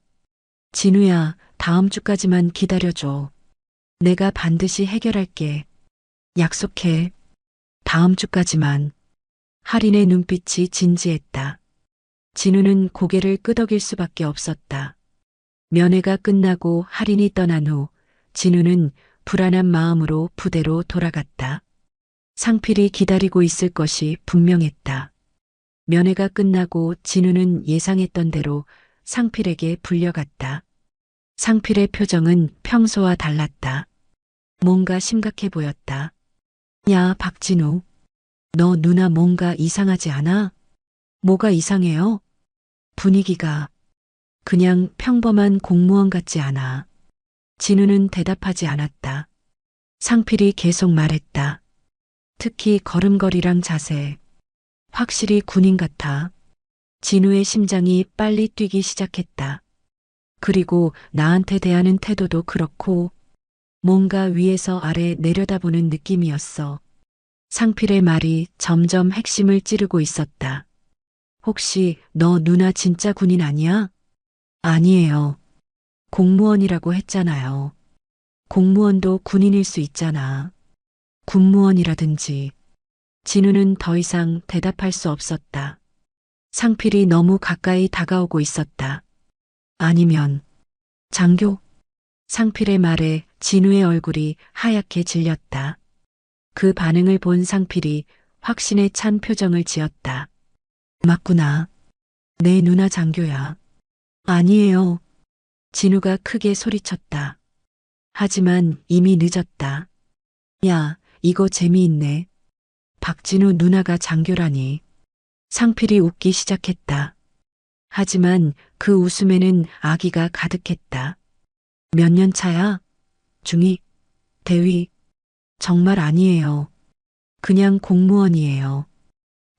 진우야, 다음 주까지만 기다려줘. 내가 반드시 해결할게. 약속해. 다음 주까지만. 할인의 눈빛이 진지했다. 진우는 고개를 끄덕일 수밖에 없었다. 면회가 끝나고 할인이 떠난 후 진우는 불안한 마음으로 부대로 돌아갔다. 상필이 기다리고 있을 것이 분명했다. 면회가 끝나고 진우는 예상했던 대로 상필에게 불려갔다. 상필의 표정은 평소와 달랐다. 뭔가 심각해 보였다. 야, 박진우. 너 누나 뭔가 이상하지 않아? 뭐가 이상해요? 분위기가 그냥 평범한 공무원 같지 않아. 진우는 대답하지 않았다. 상필이 계속 말했다. 특히 걸음걸이랑 자세. 확실히 군인 같아. 진우의 심장이 빨리 뛰기 시작했다. 그리고 나한테 대하는 태도도 그렇고 뭔가 위에서 아래 내려다보는 느낌이었어. 상필의 말이 점점 핵심을 찌르고 있었다. 혹시 너 누나 진짜 군인 아니야? 아니에요. 공무원이라고 했잖아요. 공무원도 군인일 수 있잖아. 군무원이라든지. 진우는 더 이상 대답할 수 없었다. 상필이 너무 가까이 다가오고 있었다. 아니면 장교? 상필의 말에 진우의 얼굴이 하얗게 질렸다. 그 반응을 본 상필이 확신에 찬 표정을 지었다. 맞구나. 내 누나 장교야. 아니에요. 진우가 크게 소리쳤다. 하지만 이미 늦었다. 야, 이거 재미있네. 박진우 누나가 장교라니. 상필이 웃기 시작했다. 하지만 그 웃음에는 악의가 가득했다. 몇 년 차야? 중위? 대위? 정말 아니에요. 그냥 공무원이에요.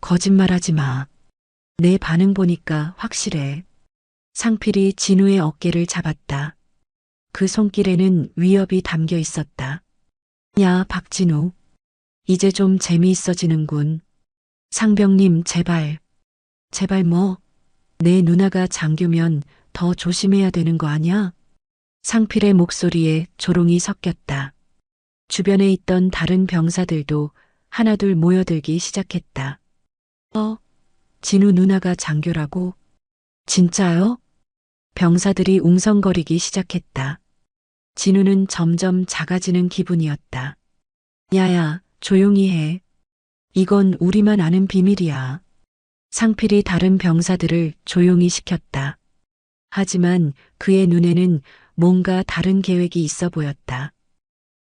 거짓말하지 마. 내 반응 보니까 확실해. 상필이 진우의 어깨를 잡았다. 그 손길에는 위협이 담겨 있었다. 야, 박진우. 이제 좀 재미있어지는군. 상병님, 제발. 제발 뭐? 내 누나가 장교면 더 조심해야 되는 거 아냐? 상필의 목소리에 조롱이 섞였다. 주변에 있던 다른 병사들도 하나둘 모여들기 시작했다. 진우 누나가 장교라고? 진짜요? 병사들이 웅성거리기 시작했다. 진우는 점점 작아지는 기분이었다. 야야, 조용히 해. 이건 우리만 아는 비밀이야. 상필이 다른 병사들을 조용히 시켰다. 하지만 그의 눈에는 뭔가 다른 계획이 있어 보였다.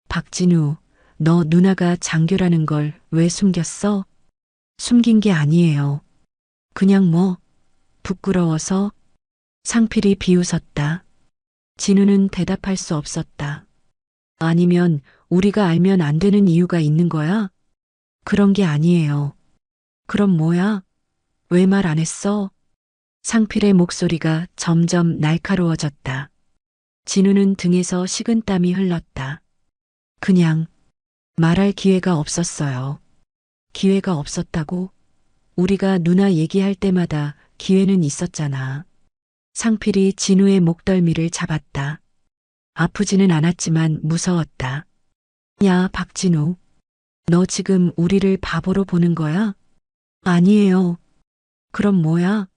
박진우, 너 누나가 장교라는 걸 왜 숨겼어? 숨긴 게 아니에요. 그냥 부끄러워서? 상필이 비웃었다. 진우는 대답할 수 없었다. 아니면 우리가 알면 안 되는 이유가 있는 거야? 그런 게 아니에요. 그럼 뭐야? 왜 말 안 했어? 상필의 목소리가 점점 날카로워졌다. 진우는 등에서 식은땀이 흘렀다. 그냥 말할 기회가 없었어요. 기회가 없었다고? 우리가 누나 얘기할 때마다 기회는 있었잖아. 상필이 진우의 목덜미를 잡았다. 아프지는 않았지만 무서웠다. 야, 박진우. 너 지금 우리를 바보로 보는 거야? 아니에요. 그럼 뭐야?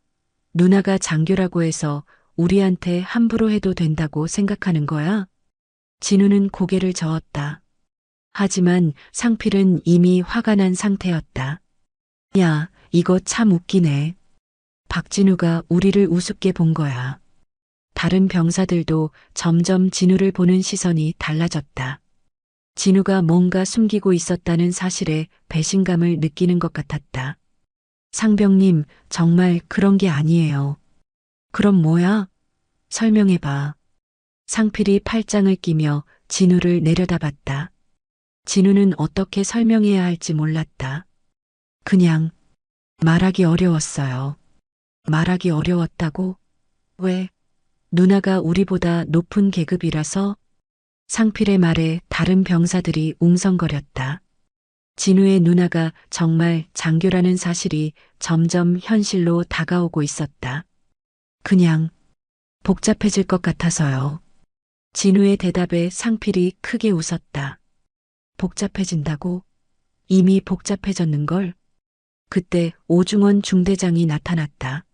누나가 장교라고 해서 우리한테 함부로 해도 된다고 생각하는 거야? 진우는 고개를 저었다. 하지만 상필은 이미 화가 난 상태였다. 야, 이거 참 웃기네. 박진우가 우리를 우습게 본 거야. 다른 병사들도 점점 진우를 보는 시선이 달라졌다. 진우가 뭔가 숨기고 있었다는 사실에 배신감을 느끼는 것 같았다. 상병님, 정말 그런 게 아니에요. 그럼 뭐야? 설명해봐. 상필이 팔짱을 끼며 진우를 내려다봤다. 진우는 어떻게 설명해야 할지 몰랐다. 그냥 말하기 어려웠어요. 말하기 어려웠다고? 왜? 누나가 우리보다 높은 계급이라서? 상필의 말에 다른 병사들이 웅성거렸다. 진우의 누나가 정말 장교라는 사실이 점점 현실로 다가오고 있었다. 그냥 복잡해질 것 같아서요. 진우의 대답에 상필이 크게 웃었다. 복잡해진다고? 이미 복잡해졌는걸? 그때 오중원 중대장이 나타났다.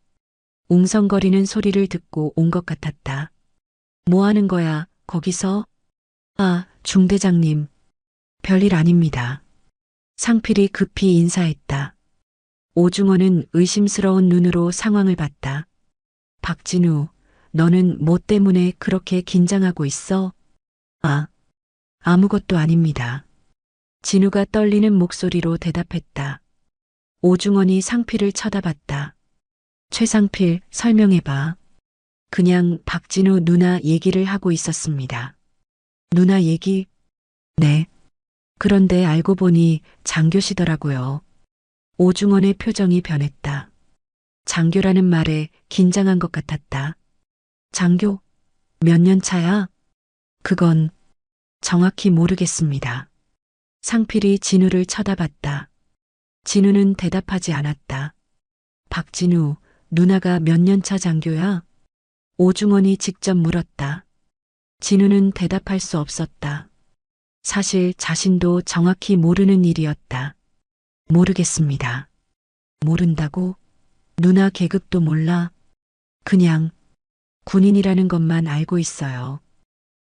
웅성거리는 소리를 듣고 온 것 같았다. 뭐 하는 거야, 거기서? 아, 중대장님. 별일 아닙니다. 상필이 급히 인사했다. 오중원은 의심스러운 눈으로 상황을 봤다. 박진우, 너는 뭐 때문에 그렇게 긴장하고 있어? 아, 아무것도 아닙니다. 진우가 떨리는 목소리로 대답했다. 오중원이 상필을 쳐다봤다. 최상필, 설명해봐. 그냥 박진우 누나 얘기를 하고 있었습니다. 누나 얘기? 네. 그런데 알고 보니 장교시더라고요. 오중원의 표정이 변했다. 장교라는 말에 긴장한 것 같았다. 장교? 몇 년 차야? 그건 정확히 모르겠습니다. 상필이 진우를 쳐다봤다. 진우는 대답하지 않았다. 박진우, 누나가 몇 년 차 장교야? 오중원이 직접 물었다. 진우는 대답할 수 없었다. 사실 자신도 정확히 모르는 일이었다. 모르겠습니다. 모른다고? 누나 계급도 몰라? 그냥 군인이라는 것만 알고 있어요.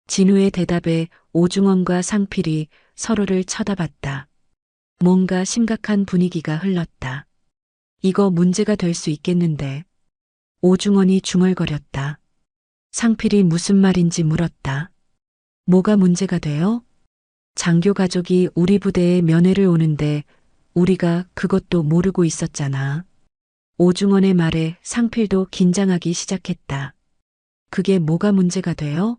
진우의 대답에 오중원과 상필이 서로를 쳐다봤다. 뭔가 심각한 분위기가 흘렀다. 이거 문제가 될 수 있겠는데. 오중원이 중얼거렸다. 상필이 무슨 말인지 물었다. 뭐가 문제가 돼요? 장교 가족이 우리 부대에 면회를 오는데 우리가 그것도 모르고 있었잖아. 오중원의 말에 상필도 긴장하기 시작했다. 그게 뭐가 문제가 돼요?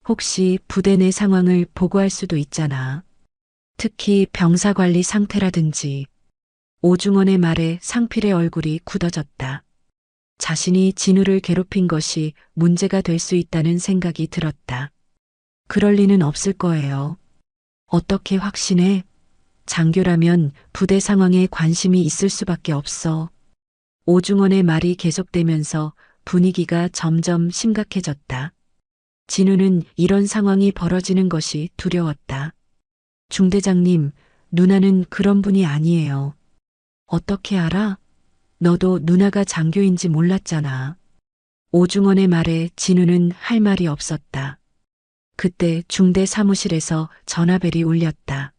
혹시 부대 내 상황을 보고할 수도 있잖아. 특히 병사 관리 상태라든지. 오중원의 말에 상필의 얼굴이 굳어졌다. 자신이 진우를 괴롭힌 것이 문제가 될 수 있다는 생각이 들었다. 그럴 리는 없을 거예요. 어떻게 확신해? 장교라면 부대 상황에 관심이 있을 수밖에 없어. 오중원의 말이 계속되면서 분위기가 점점 심각해졌다. 진우는 이런 상황이 벌어지는 것이 두려웠다. 중대장님, 누나는 그런 분이 아니에요. 어떻게 알아? 너도 누나가 장교인지 몰랐잖아. 오중원의 말에 진우는 할 말이 없었다. 그때 중대 사무실에서 전화벨이 울렸다.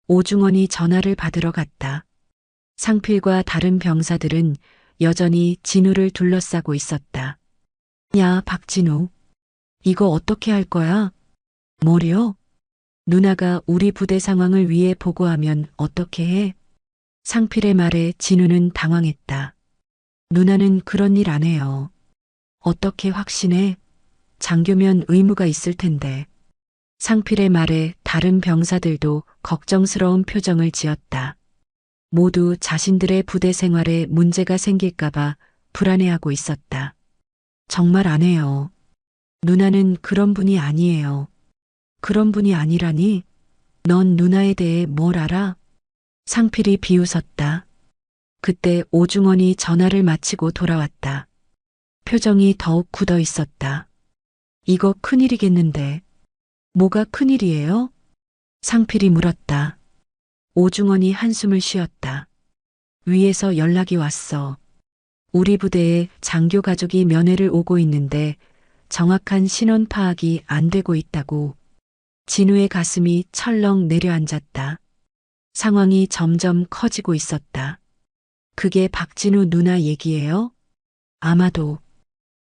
오중원이 전화를 받으러 갔다. 상필과 다른 병사들은 여전히 진우를 둘러싸고 있었다. 야, 박진우. 이거 어떻게 할 거야? 뭐려? 누나가 우리 부대 상황을 위해 보고하면 어떻게 해? 상필의 말에 진우는 당황했다. 누나는 그런 일 안 해요. 어떻게 확신해? 장교면 의무가 있을 텐데. 상필의 말에 다른 병사들도 걱정스러운 표정을 지었다. 모두 자신들의 부대 생활에 문제가 생길까봐 불안해하고 있었다. 정말 안 해요. 누나는 그런 분이 아니에요. 그런 분이 아니라니? 넌 누나에 대해 뭘 알아? 상필이 비웃었다. 그때 오중원이 전화를 마치고 돌아왔다. 표정이 더욱 굳어 있었다. 이거 큰일이겠는데. 뭐가 큰일이에요? 상필이 물었다. 오중원이 한숨을 쉬었다. 위에서 연락이 왔어. 우리 부대에 장교 가족이 면회를 오고 있는데 정확한 신원 파악이 안 되고 있다고. 진우의 가슴이 철렁 내려앉았다. 상황이 점점 커지고 있었다. 그게 박진우 누나 얘기예요? 아마도.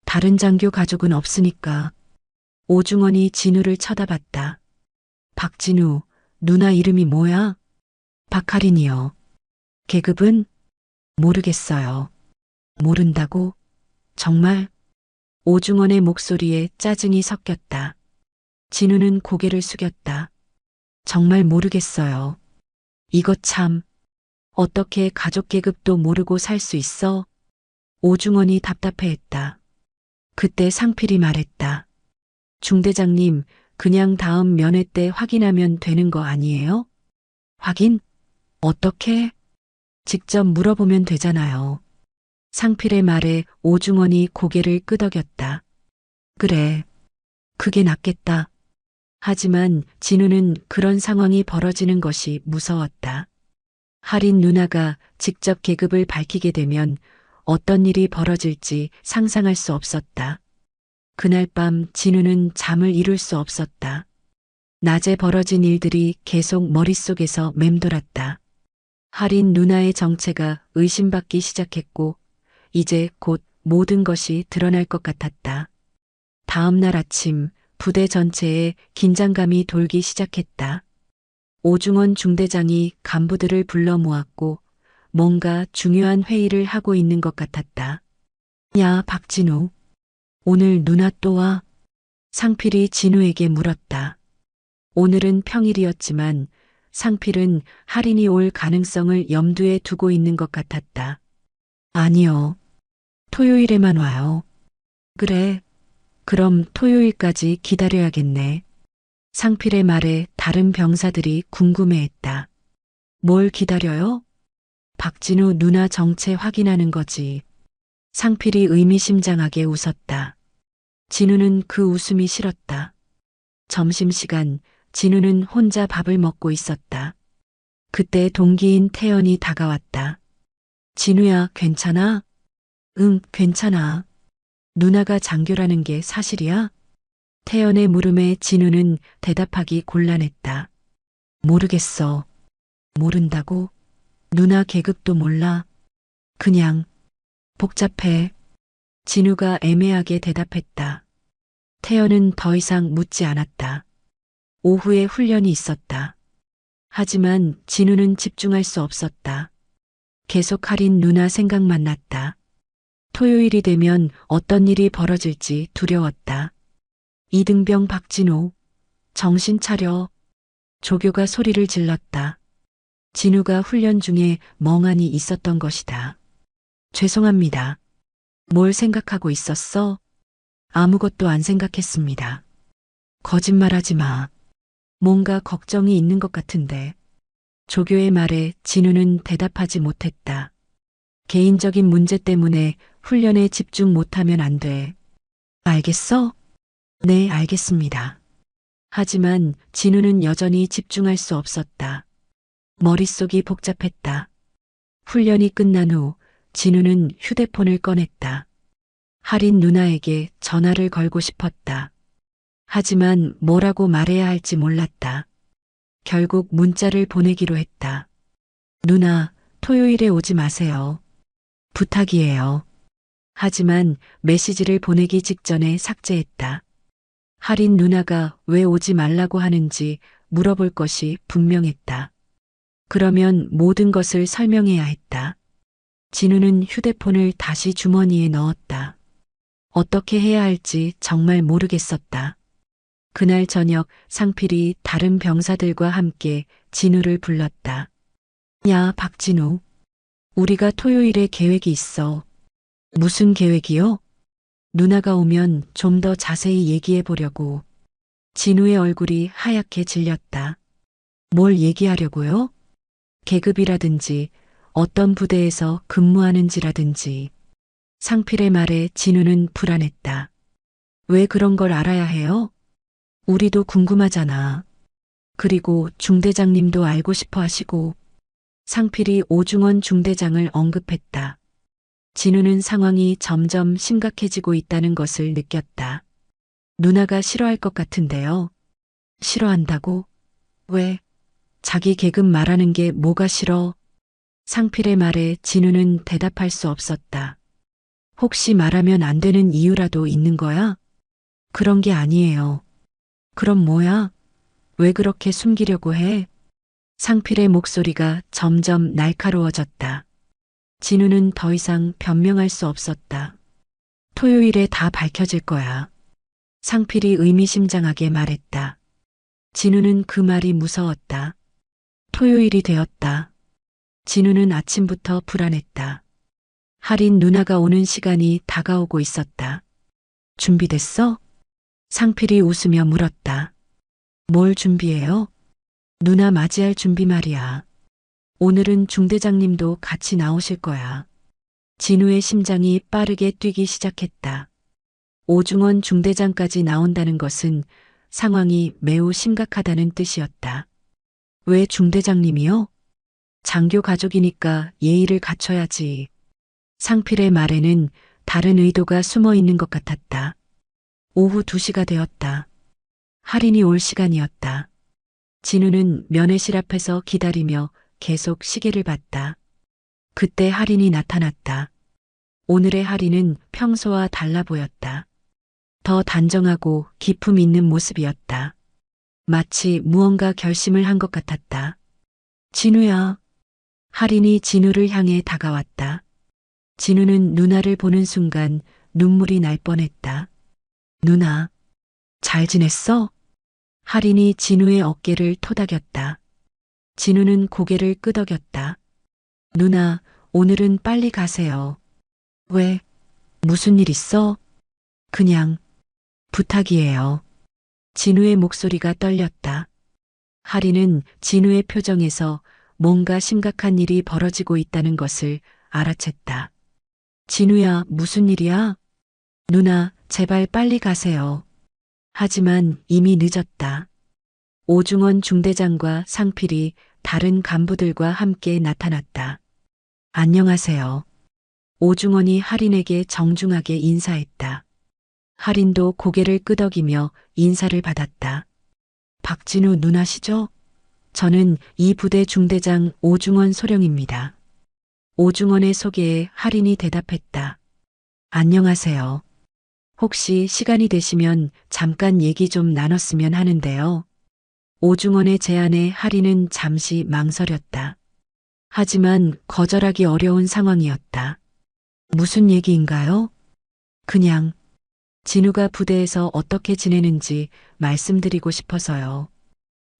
다른 장교 가족은 없으니까. 오중원이 진우를 쳐다봤다. 박진우, 누나 이름이 뭐야? 박하린이요. 계급은? 모르겠어요. 모른다고? 정말? 오중원의 목소리에 짜증이 섞였다. 진우는 고개를 숙였다. 정말 모르겠어요. 이거 참. 어떻게 가족 계급도 모르고 살 수 있어? 오중원이 답답해했다. 그때 상필이 말했다. 중대장님, 그냥 다음 면회 때 확인하면 되는 거 아니에요? 확인? 어떻게? 직접 물어보면 되잖아요. 상필의 말에 오중원이 고개를 끄덕였다. 그래. 그게 낫겠다. 하지만 진우는 그런 상황이 벌어지는 것이 무서웠다. 하린 누나가 직접 계급을 밝히게 되면 어떤 일이 벌어질지 상상할 수 없었다. 그날 밤 진우는 잠을 이룰 수 없었다. 낮에 벌어진 일들이 계속 머릿속에서 맴돌았다. 하린 누나의 정체가 의심받기 시작했고 이제 곧 모든 것이 드러날 것 같았다. 다음 날 아침 부대 전체에 긴장감이 돌기 시작했다. 오중원 중대장이 간부들을 불러 모았고 뭔가 중요한 회의를 하고 있는 것 같았다. 야, 박진우. 오늘 누나 또 와? 상필이 진우에게 물었다. 오늘은 평일이었지만 상필은 할인이 올 가능성을 염두에 두고 있는 것 같았다. 아니요. 토요일에만 와요. 그래. 그럼 토요일까지 기다려야겠네. 상필의 말에 다른 병사들이 궁금해했다. 뭘 기다려요? 박진우 누나 정체 확인하는 거지. 상필이 의미심장하게 웃었다. 진우는 그 웃음이 싫었다. 점심시간 진우는 혼자 밥을 먹고 있었다. 그때 동기인 태연이 다가왔다. 진우야, 괜찮아? 응, 괜찮아. 누나가 장교라는 게 사실이야? 태연의 물음에 진우는 대답하기 곤란했다. 모르겠어. 모른다고? 누나 계급도 몰라. 그냥 복잡해. 진우가 애매하게 대답했다. 태연은 더 이상 묻지 않았다. 오후에 훈련이 있었다. 하지만 진우는 집중할 수 없었다. 계속 할인 누나 생각만 났다. 토요일이 되면 어떤 일이 벌어질지 두려웠다. 이등병 박진우, 정신 차려. 조교가 소리를 질렀다. 진우가 훈련 중에 멍하니 있었던 것이다. 죄송합니다. 뭘 생각하고 있었어? 아무것도 안 생각했습니다. 거짓말하지 마. 뭔가 걱정이 있는 것 같은데. 조교의 말에 진우는 대답하지 못했다. 개인적인 문제 때문에 훈련에 집중 못하면 안 돼. 알겠어? 네, 알겠습니다. 하지만 진우는 여전히 집중할 수 없었다. 머릿속이 복잡했다. 훈련이 끝난 후 진우는 휴대폰을 꺼냈다. 할인 누나에게 전화를 걸고 싶었다. 하지만 뭐라고 말해야 할지 몰랐다. 결국 문자를 보내기로 했다. 누나, 토요일에 오지 마세요. 부탁이에요. 하지만 메시지를 보내기 직전에 삭제했다. 할인 누나가 왜 오지 말라고 하는지 물어볼 것이 분명했다. 그러면 모든 것을 설명해야 했다. 진우는 휴대폰을 다시 주머니에 넣었다. 어떻게 해야 할지 정말 모르겠었다. 그날 저녁 상필이 다른 병사들과 함께 진우를 불렀다. 야, 박진우. 우리가 토요일에 계획이 있어. 무슨 계획이요? 누나가 오면 좀 더 자세히 얘기해 보려고. 진우의 얼굴이 하얗게 질렸다. 뭘 얘기하려고요? 계급이라든지 어떤 부대에서 근무하는지라든지. 상필의 말에 진우는 불안했다. 왜 그런 걸 알아야 해요? 우리도 궁금하잖아. 그리고 중대장님도 알고 싶어 하시고. 상필이 오중원 중대장을 언급했다. 진우는 상황이 점점 심각해지고 있다는 것을 느꼈다. 누나가 싫어할 것 같은데요. 싫어한다고? 왜? 자기 계급 말하는 게 뭐가 싫어? 상필의 말에 진우는 대답할 수 없었다. 혹시 말하면 안 되는 이유라도 있는 거야? 그런 게 아니에요. 그럼 뭐야? 왜 그렇게 숨기려고 해? 상필의 목소리가 점점 날카로워졌다. 진우는 더 이상 변명할 수 없었다. 토요일에 다 밝혀질 거야. 상필이 의미심장하게 말했다. 진우는 그 말이 무서웠다. 토요일이 되었다. 진우는 아침부터 불안했다. 할인 누나가 오는 시간이 다가오고 있었다. 준비됐어? 상필이 웃으며 물었다. 뭘 준비해요? 누나 맞이할 준비 말이야. 오늘은 중대장님도 같이 나오실 거야. 진우의 심장이 빠르게 뛰기 시작했다. 오중원 중대장까지 나온다는 것은 상황이 매우 심각하다는 뜻이었다. 왜 중대장님이요? 장교 가족이니까 예의를 갖춰야지. 상필의 말에는 다른 의도가 숨어 있는 것 같았다. 오후 2시가 되었다. 할인이 올 시간이었다. 진우는 면회실 앞에서 기다리며 계속 시계를 봤다. 그때 할인이 나타났다. 오늘의 할인은 평소와 달라 보였다. 더 단정하고 기품 있는 모습이었다. 마치 무언가 결심을 한 것 같았다. 진우야. 할인이 진우를 향해 다가왔다. 진우는 누나를 보는 순간 눈물이 날 뻔했다. 누나, 잘 지냈어? 할인이 진우의 어깨를 토닥였다. 진우는 고개를 끄덕였다. 누나, 오늘은 빨리 가세요. 왜? 무슨 일 있어? 그냥 부탁이에요. 진우의 목소리가 떨렸다. 하리는 진우의 표정에서 뭔가 심각한 일이 벌어지고 있다는 것을 알아챘다. 진우야, 무슨 일이야? 누나, 제발 빨리 가세요. 하지만 이미 늦었다. 오중원 중대장과 상필이 다른 간부들과 함께 나타났다. 안녕하세요. 오중원이 할인에게 정중하게 인사했다. 할인도 고개를 끄덕이며 인사를 받았다. 박진우 누나시죠? 저는 이 부대 중대장 오중원 소령입니다. 오중원의 소개에 할인이 대답했다. 안녕하세요. 혹시 시간이 되시면 잠깐 얘기 좀 나눴으면 하는데요. 오중원의 제안에 할인은 잠시 망설였다. 하지만 거절하기 어려운 상황이었다. 무슨 얘기인가요? 그냥 진우가 부대에서 어떻게 지내는지 말씀드리고 싶어서요.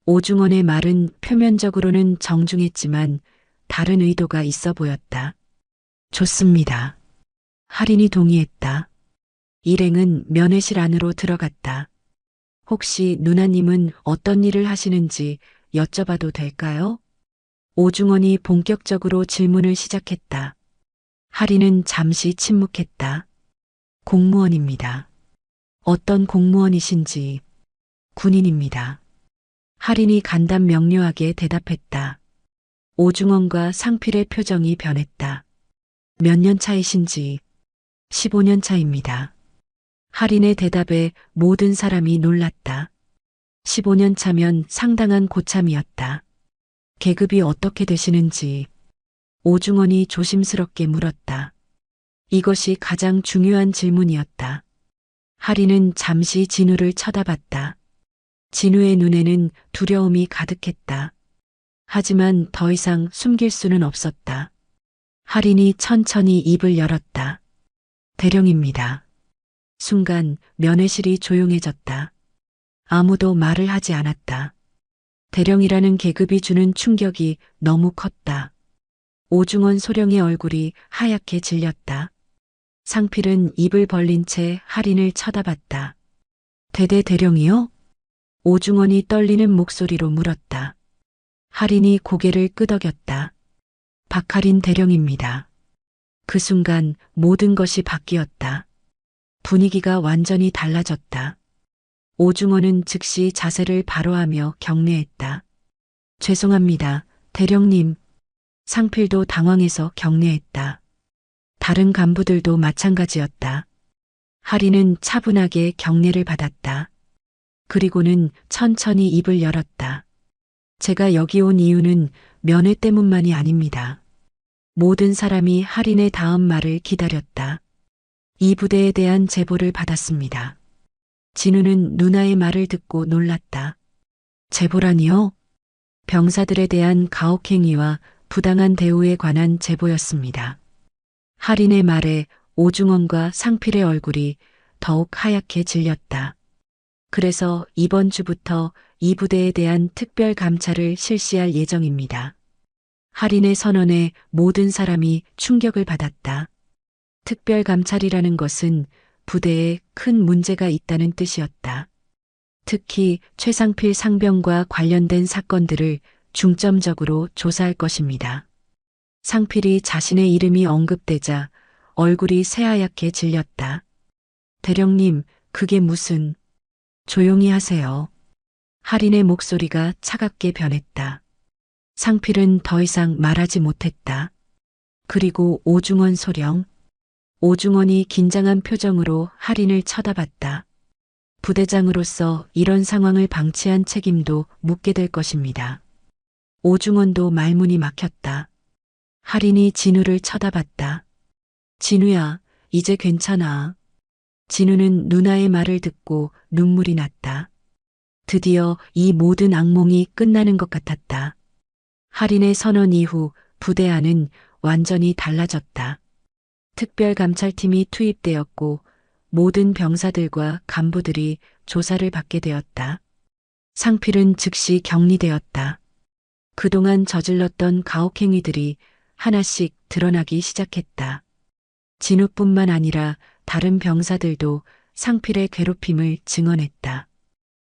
오중원의 말은 표면적으로는 정중했지만 다른 의도가 있어 보였다. 좋습니다. 할인이 동의했다. 일행은 면회실 안으로 들어갔다. 혹시 누나님은 어떤 일을 하시는지 여쭤봐도 될까요? 오중원이 본격적으로 질문을 시작했다. 할인은 잠시 침묵했다. 공무원입니다. 어떤 공무원이신지. 군인입니다. 할인이 간단 명료하게 대답했다. 오중원과 상필의 표정이 변했다. 몇 년 차이신지. 15년 차입니다. 할인의 대답에 모든 사람이 놀랐다. 15년 차면 상당한 고참이었다. 계급이 어떻게 되시는지. 오중원이 조심스럽게 물었다. 이것이 가장 중요한 질문이었다. 할인은 잠시 진우를 쳐다봤다. 진우의 눈에는 두려움이 가득했다. 하지만 더 이상 숨길 수는 없었다. 할인이 천천히 입을 열었다. 대령입니다. 순간 면회실이 조용해졌다. 아무도 말을 하지 않았다. 대령이라는 계급이 주는 충격이 너무 컸다. 오중원 소령의 얼굴이 하얗게 질렸다. 상필은 입을 벌린 채 할인을 쳐다봤다. 대대 대령이요? 오중원이 떨리는 목소리로 물었다. 할인이 고개를 끄덕였다. 박할인 대령입니다. 그 순간 모든 것이 바뀌었다. 분위기가 완전히 달라졌다. 오중원은 즉시 자세를 바로하며 경례했다. 죄송합니다, 대령님. 상필도 당황해서 경례했다. 다른 간부들도 마찬가지였다. 할인은 차분하게 경례를 받았다. 그리고는 천천히 입을 열었다. 제가 여기 온 이유는 면회 때문만이 아닙니다. 모든 사람이 할인의 다음 말을 기다렸다. 이 부대에 대한 제보를 받았습니다. 진우는 누나의 말을 듣고 놀랐다. 제보라니요? 병사들에 대한 가혹행위와 부당한 대우에 관한 제보였습니다. 할인의 말에 오중원과 상필의 얼굴이 더욱 하얗게 질렸다. 그래서 이번 주부터 이 부대에 대한 특별 감찰을 실시할 예정입니다. 할인의 선언에 모든 사람이 충격을 받았다. 특별 감찰이라는 것은 부대에 큰 문제가 있다는 뜻이었다. 특히 최상필 상병과 관련된 사건들을 중점적으로 조사할 것입니다. 상필이 자신의 이름이 언급되자 얼굴이 새하얗게 질렸다. 대령님, 그게 무슨... 조용히 하세요. 할인의 목소리가 차갑게 변했다. 상필은 더 이상 말하지 못했다. 그리고 오중원 소령. 오중원이 긴장한 표정으로 할인을 쳐다봤다. 부대장으로서 이런 상황을 방치한 책임도 묻게 될 것입니다. 오중원도 말문이 막혔다. 할인이 진우를 쳐다봤다. 진우야, 이제 괜찮아. 진우는 누나의 말을 듣고 눈물이 났다. 드디어 이 모든 악몽이 끝나는 것 같았다. 할인의 선언 이후 부대 안은 완전히 달라졌다. 특별감찰팀이 투입되었고 모든 병사들과 간부들이 조사를 받게 되었다. 상필은 즉시 격리되었다. 그동안 저질렀던 가혹행위들이 하나씩 드러나기 시작했다. 진우뿐만 아니라 다른 병사들도 상필의 괴롭힘을 증언했다.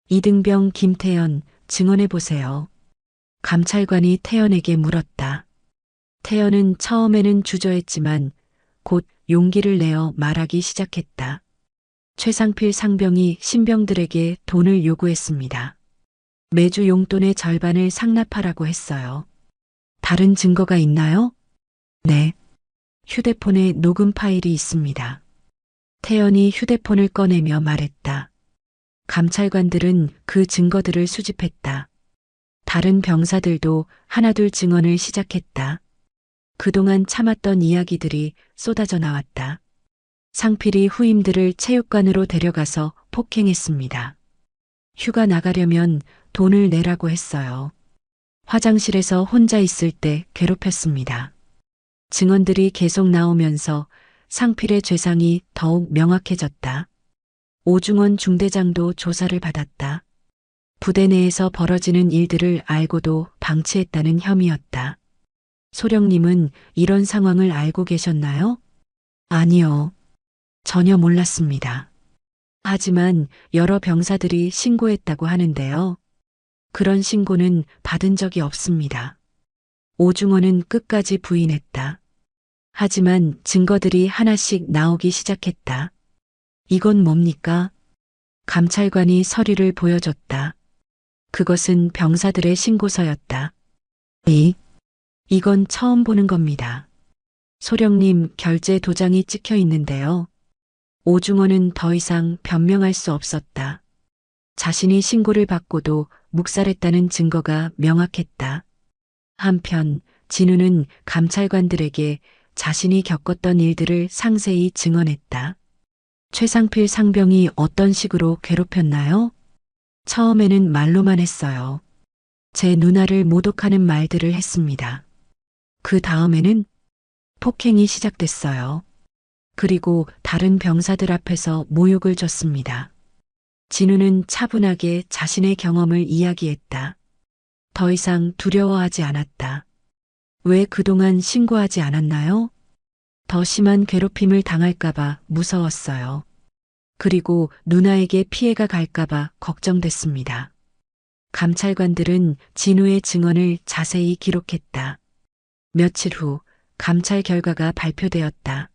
이등병 김태연, 증언해보세요. 감찰관이 태연에게 물었다. 태연은 처음에는 주저했지만 곧 용기를 내어 말하기 시작했다. 최상필 상병이 신병들에게 돈을 요구했습니다. 매주 용돈의 절반을 상납하라고 했어요. 다른 증거가 있나요? 네. 휴대폰에 녹음 파일이 있습니다. 태연이 휴대폰을 꺼내며 말했다. 감찰관들은 그 증거들을 수집했다. 다른 병사들도 하나둘 증언을 시작했다. 그동안 참았던 이야기들이 쏟아져 나왔다. 상필이 후임들을 체육관으로 데려가서 폭행했습니다. 휴가 나가려면 돈을 내라고 했어요. 화장실에서 혼자 있을 때 괴롭혔습니다. 증언들이 계속 나오면서 상필의 죄상이 더욱 명확해졌다. 오중원 중대장도 조사를 받았다. 부대 내에서 벌어지는 일들을 알고도 방치했다는 혐의였다. 소령님은 이런 상황을 알고 계셨나요? 아니요. 전혀 몰랐습니다. 하지만 여러 병사들이 신고했다고 하는데요. 그런 신고는 받은 적이 없습니다. 오중원은 끝까지 부인했다. 하지만 증거들이 하나씩 나오기 시작했다. 이건 뭡니까? 감찰관이 서류를 보여줬다. 그것은 병사들의 신고서였다. 이건 처음 보는 겁니다. 소령님 결제 도장이 찍혀 있는데요. 오중원은 더 이상 변명할 수 없었다. 자신이 신고를 받고도 묵살했다는 증거가 명확했다. 한편 진우는 감찰관들에게 자신이 겪었던 일들을 상세히 증언했다. 최상필 상병이 어떤 식으로 괴롭혔나요? 처음에는 말로만 했어요. 제 누나를 모독하는 말들을 했습니다. 그 다음에는 폭행이 시작됐어요. 그리고 다른 병사들 앞에서 모욕을 줬습니다. 진우는 차분하게 자신의 경험을 이야기했다. 더 이상 두려워하지 않았다. 왜 그동안 신고하지 않았나요? 더 심한 괴롭힘을 당할까봐 무서웠어요. 그리고 누나에게 피해가 갈까봐 걱정됐습니다. 감찰관들은 진우의 증언을 자세히 기록했다. 며칠 후 감찰 결과가 발표되었다.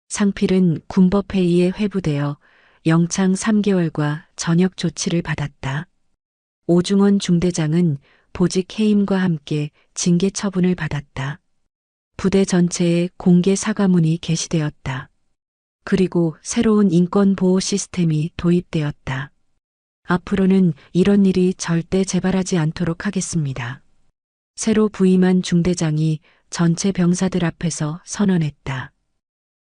상필은 군법회의에 회부되어 영창 3개월과 전역 조치를 받았다. 오중원 중대장은 보직 해임과 함께 징계 처분을 받았다. 부대 전체에 공개 사과문이 게시되었다. 그리고 새로운 인권 보호 시스템이 도입되었다. 앞으로는 이런 일이 절대 재발하지 않도록 하겠습니다. 새로 부임한 중대장이 전체 병사들 앞에서 선언했다.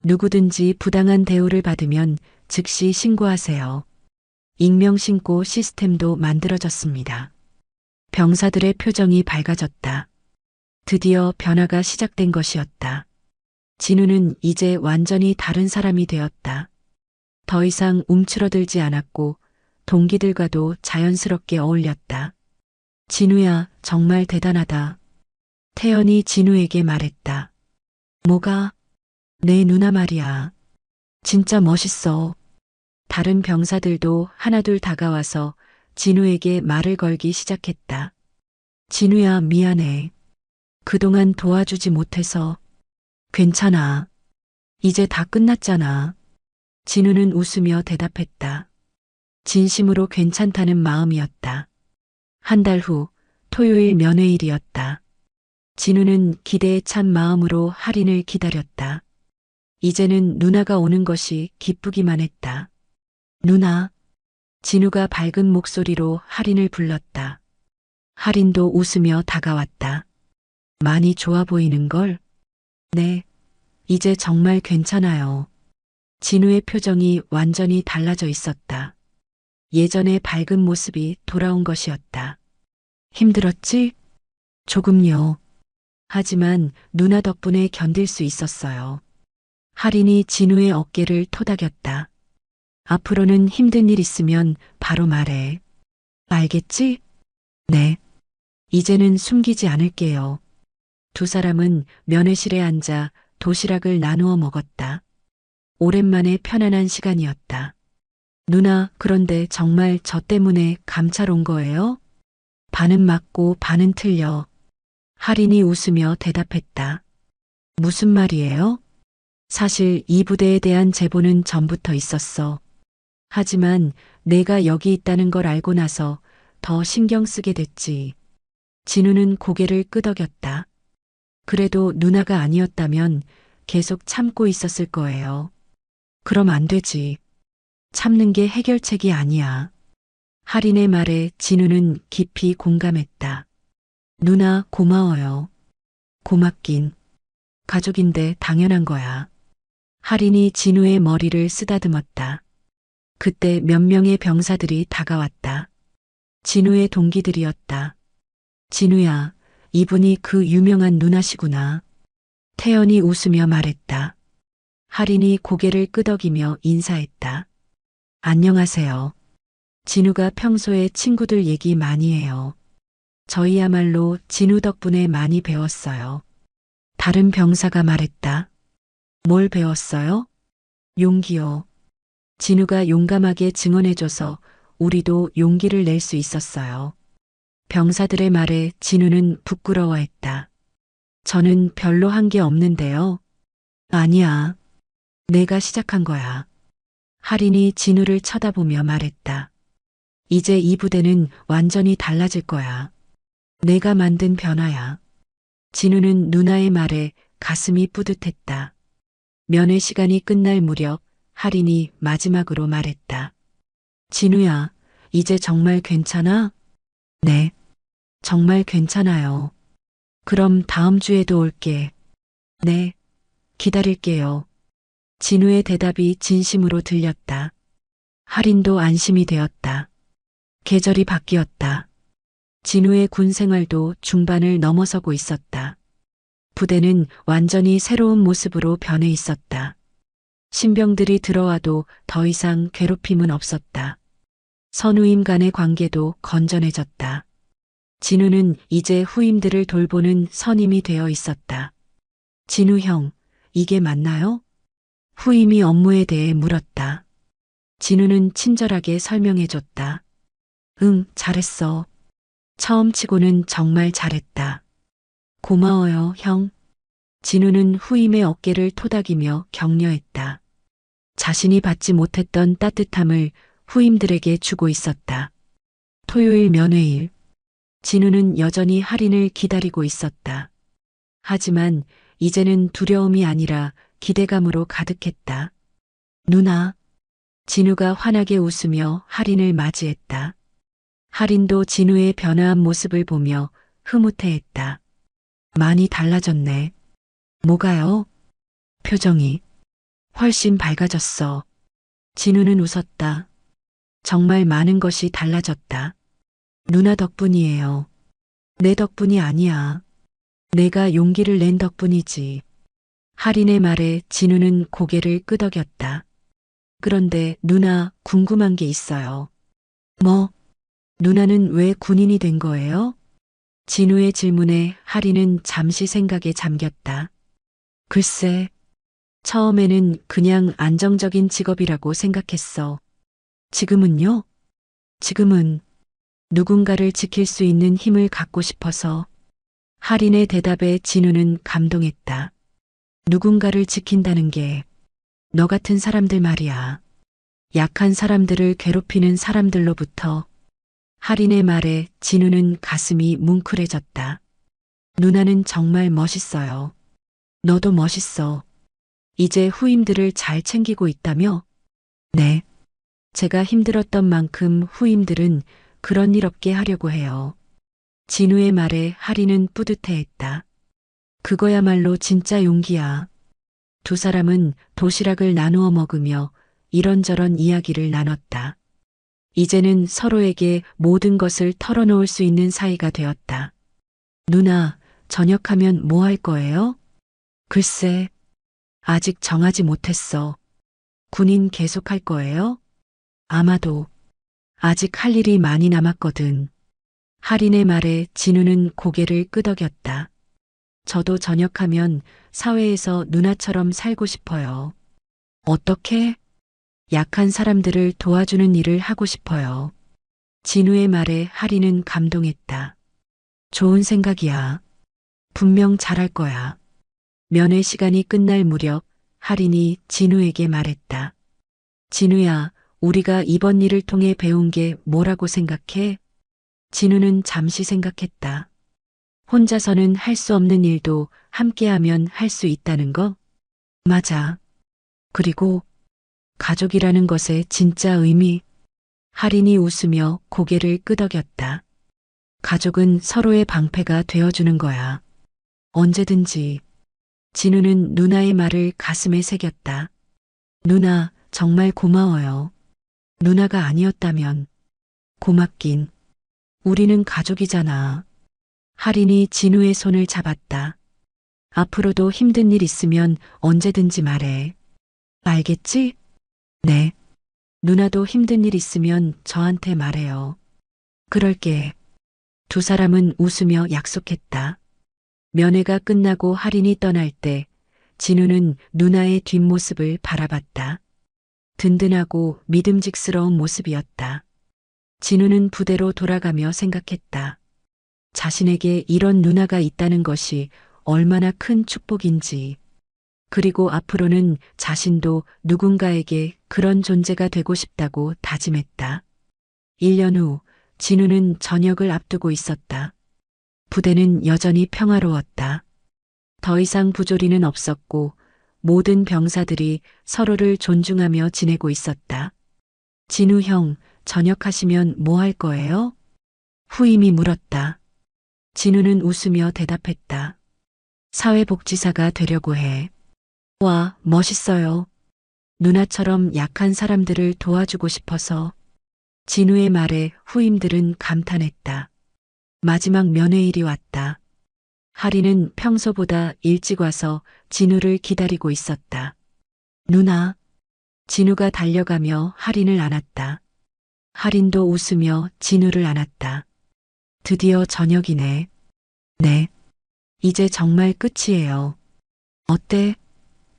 누구든지 부당한 대우를 받으면 즉시 신고하세요. 익명 신고 시스템도 만들어졌습니다. 병사들의 표정이 밝아졌다. 드디어 변화가 시작된 것이었다. 진우는 이제 완전히 다른 사람이 되었다. 더 이상 움츠러들지 않았고 동기들과도 자연스럽게 어울렸다. 진우야, 정말 대단하다. 태연이 진우에게 말했다. 뭐가? 내 누나 말이야. 진짜 멋있어. 다른 병사들도 하나둘 다가와서 진우에게 말을 걸기 시작했다. 진우야, 미안해. 그동안 도와주지 못해서. 괜찮아. 이제 다 끝났잖아. 진우는 웃으며 대답했다. 진심으로 괜찮다는 마음이었다. 한 달 후 토요일 면회일이었다. 진우는 기대에 찬 마음으로 할인을 기다렸다. 이제는 누나가 오는 것이 기쁘기만 했다. 누나. 진우가 밝은 목소리로 할인을 불렀다. 할인도 웃으며 다가왔다. 많이 좋아 보이는걸? 네. 이제 정말 괜찮아요. 진우의 표정이 완전히 달라져 있었다. 예전의 밝은 모습이 돌아온 것이었다. 힘들었지? 조금요. 하지만 누나 덕분에 견딜 수 있었어요. 할인이 진우의 어깨를 토닥였다. 앞으로는 힘든 일 있으면 바로 말해. 알겠지? 네. 이제는 숨기지 않을게요. 두 사람은 면회실에 앉아 도시락을 나누어 먹었다. 오랜만에 편안한 시간이었다. 누나, 그런데 정말 저 때문에 감찰 온 거예요? 반은 맞고 반은 틀려. 할인이 웃으며 대답했다. 무슨 말이에요? 사실 이 부대에 대한 제보는 전부터 있었어. 하지만 내가 여기 있다는 걸 알고 나서 더 신경 쓰게 됐지. 진우는 고개를 끄덕였다. 그래도 누나가 아니었다면 계속 참고 있었을 거예요. 그럼 안 되지. 참는 게 해결책이 아니야. 할인의 말에 진우는 깊이 공감했다. 누나, 고마워요. 고맙긴. 가족인데 당연한 거야. 할인이 진우의 머리를 쓰다듬었다. 그때 몇 명의 병사들이 다가왔다. 진우의 동기들이었다. 진우야, 이분이 그 유명한 누나시구나. 태연이 웃으며 말했다. 할인이 고개를 끄덕이며 인사했다. 안녕하세요. 진우가 평소에 친구들 얘기 많이 해요. 저희야말로 진우 덕분에 많이 배웠어요. 다른 병사가 말했다. 뭘 배웠어요? 용기요. 진우가 용감하게 증언해줘서 우리도 용기를 낼 수 있었어요. 병사들의 말에 진우는 부끄러워했다. 저는 별로 한 게 없는데요. 아니야. 내가 시작한 거야. 할인이 진우를 쳐다보며 말했다. 이제 이 부대는 완전히 달라질 거야. 내가 만든 변화야. 진우는 누나의 말에 가슴이 뿌듯했다. 면회 시간이 끝날 무렵 할인이 마지막으로 말했다. 진우야, 이제 정말 괜찮아? 네, 정말 괜찮아요. 그럼 다음 주에도 올게. 네, 기다릴게요. 진우의 대답이 진심으로 들렸다. 할인도 안심이 되었다. 계절이 바뀌었다. 진우의 군 생활도 중반을 넘어서고 있었다. 부대는 완전히 새로운 모습으로 변해 있었다. 신병들이 들어와도 더 이상 괴롭힘은 없었다. 선후임 간의 관계도 건전해졌다. 진우는 이제 후임들을 돌보는 선임이 되어 있었다. 진우 형, 이게 맞나요? 후임이 업무에 대해 물었다. 진우는 친절하게 설명해줬다. 응, 잘했어. 처음 치고는 정말 잘했다. 고마워요, 형. 진우는 후임의 어깨를 토닥이며 격려했다. 자신이 받지 못했던 따뜻함을 후임들에게 주고 있었다. 토요일 면회일. 진우는 여전히 할인을 기다리고 있었다. 하지만 이제는 두려움이 아니라 기대감으로 가득했다. 누나. 진우가 환하게 웃으며 할인을 맞이했다. 할인도 진우의 변화한 모습을 보며 흐뭇해했다. 많이 달라졌네. 뭐가요? 표정이 훨씬 밝아졌어. 진우는 웃었다. 정말 많은 것이 달라졌다. 누나 덕분이에요. 내 덕분이 아니야. 내가 용기를 낸 덕분이지. 할인의 말에 진우는 고개를 끄덕였다. 그런데 누나, 궁금한 게 있어요. 뭐? 누나는 왜 군인이 된 거예요? 진우의 질문에 할인은 잠시 생각에 잠겼다. 글쎄, 처음에는 그냥 안정적인 직업이라고 생각했어. 지금은요? 지금은 누군가를 지킬 수 있는 힘을 갖고 싶어서. 할인의 대답에 진우는 감동했다. 누군가를 지킨다는 게 너 같은 사람들 말이야. 약한 사람들을 괴롭히는 사람들로부터. 할인의 말에 진우는 가슴이 뭉클해졌다. 누나는 정말 멋있어요. 너도 멋있어. 이제 후임들을 잘 챙기고 있다며? 네. 제가 힘들었던 만큼 후임들은 그런 일 없게 하려고 해요. 진우의 말에 할인은 뿌듯해했다. 그거야말로 진짜 용기야. 두 사람은 도시락을 나누어 먹으며 이런저런 이야기를 나눴다. 이제는 서로에게 모든 것을 털어놓을 수 있는 사이가 되었다. 누나, 전역하면 뭐 할 거예요? 글쎄, 아직 정하지 못했어. 군인 계속할 거예요? 아마도. 아직 할 일이 많이 남았거든. 할인의 말에 진우는 고개를 끄덕였다. 저도 전역하면 사회에서 누나처럼 살고 싶어요. 어떻게? 약한 사람들을 도와주는 일을 하고 싶어요. 진우의 말에 하리는 감동했다. 좋은 생각이야. 분명 잘할 거야. 면회 시간이 끝날 무렵 하린이 진우에게 말했다. 진우야, 우리가 이번 일을 통해 배운 게 뭐라고 생각해? 진우는 잠시 생각했다. 혼자서는 할 수 없는 일도 함께하면 할 수 있다는 거? 맞아. 그리고 가족이라는 것의 진짜 의미. 하린이 웃으며 고개를 끄덕였다. 가족은 서로의 방패가 되어주는 거야. 언제든지. 진우는 누나의 말을 가슴에 새겼다. 누나, 정말 고마워요. 누나가 아니었다면. 고맙긴. 우리는 가족이잖아. 하린이 진우의 손을 잡았다. 앞으로도 힘든 일 있으면 언제든지 말해. 알겠지? 네. 누나도 힘든 일 있으면 저한테 말해요. 그럴게. 두 사람은 웃으며 약속했다. 면회가 끝나고 하린이 떠날 때 진우는 누나의 뒷모습을 바라봤다. 든든하고 믿음직스러운 모습이었다. 진우는 부대로 돌아가며 생각했다. 자신에게 이런 누나가 있다는 것이 얼마나 큰 축복인지. 그리고 앞으로는 자신도 누군가에게 그런 존재가 되고 싶다고 다짐했다. 1년 후 진우는 전역을 앞두고 있었다. 부대는 여전히 평화로웠다. 더 이상 부조리는 없었고 모든 병사들이 서로를 존중하며 지내고 있었다. 진우 형, 전역하시면 뭐 할 거예요? 후임이 물었다. 진우는 웃으며 대답했다. 사회복지사가 되려고 해. 와, 멋있어요. 누나처럼 약한 사람들을 도와주고 싶어서. 진우의 말에 후임들은 감탄했다. 마지막 면회일이 왔다. 하리는 평소보다 일찍 와서 진우를 기다리고 있었다. 누나. 진우가 달려가며 하린을 안았다. 하린도 웃으며 진우를 안았다. 드디어 저녁이네. 네. 이제 정말 끝이에요. 어때?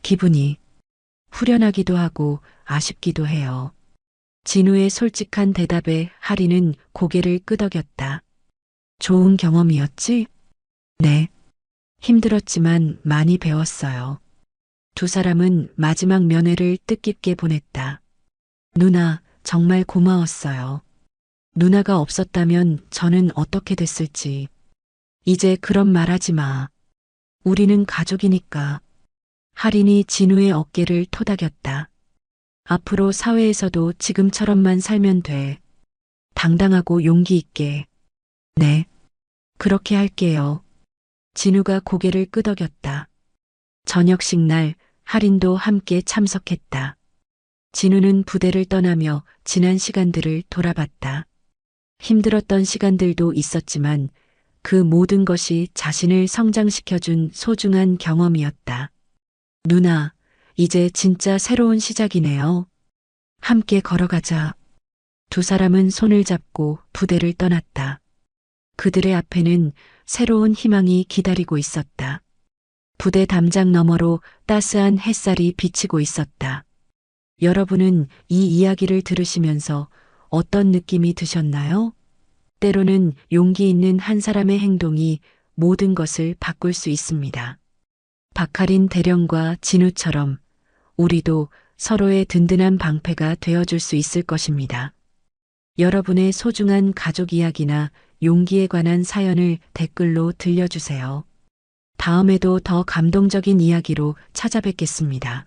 기분이. 후련하기도 하고 아쉽기도 해요. 진우의 솔직한 대답에 하리는 고개를 끄덕였다. 좋은 경험이었지? 네. 힘들었지만 많이 배웠어요. 두 사람은 마지막 면회를 뜻깊게 보냈다. 누나, 정말 고마웠어요. 누나가 없었다면 저는 어떻게 됐을지. 이제 그런 말 하지 마. 우리는 가족이니까. 하린이 진우의 어깨를 토닥였다. 앞으로 사회에서도 지금처럼만 살면 돼. 당당하고 용기 있게. 네. 그렇게 할게요. 진우가 고개를 끄덕였다. 저녁식 날 하린도 함께 참석했다. 진우는 부대를 떠나며 지난 시간들을 돌아봤다. 힘들었던 시간들도 있었지만 그 모든 것이 자신을 성장시켜준 소중한 경험이었다. 누나, 이제 진짜 새로운 시작이네요. 함께 걸어가자. 두 사람은 손을 잡고 부대를 떠났다. 그들의 앞에는 새로운 희망이 기다리고 있었다. 부대 담장 너머로 따스한 햇살이 비치고 있었다. 여러분은 이 이야기를 들으시면서 어떤 느낌이 드셨나요? 때로는 용기 있는 한 사람의 행동이 모든 것을 바꿀 수 있습니다. 박하린 대령과 진우처럼 우리도 서로의 든든한 방패가 되어줄 수 있을 것입니다. 여러분의 소중한 가족 이야기나 용기에 관한 사연을 댓글로 들려주세요. 다음에도 더 감동적인 이야기로 찾아뵙겠습니다.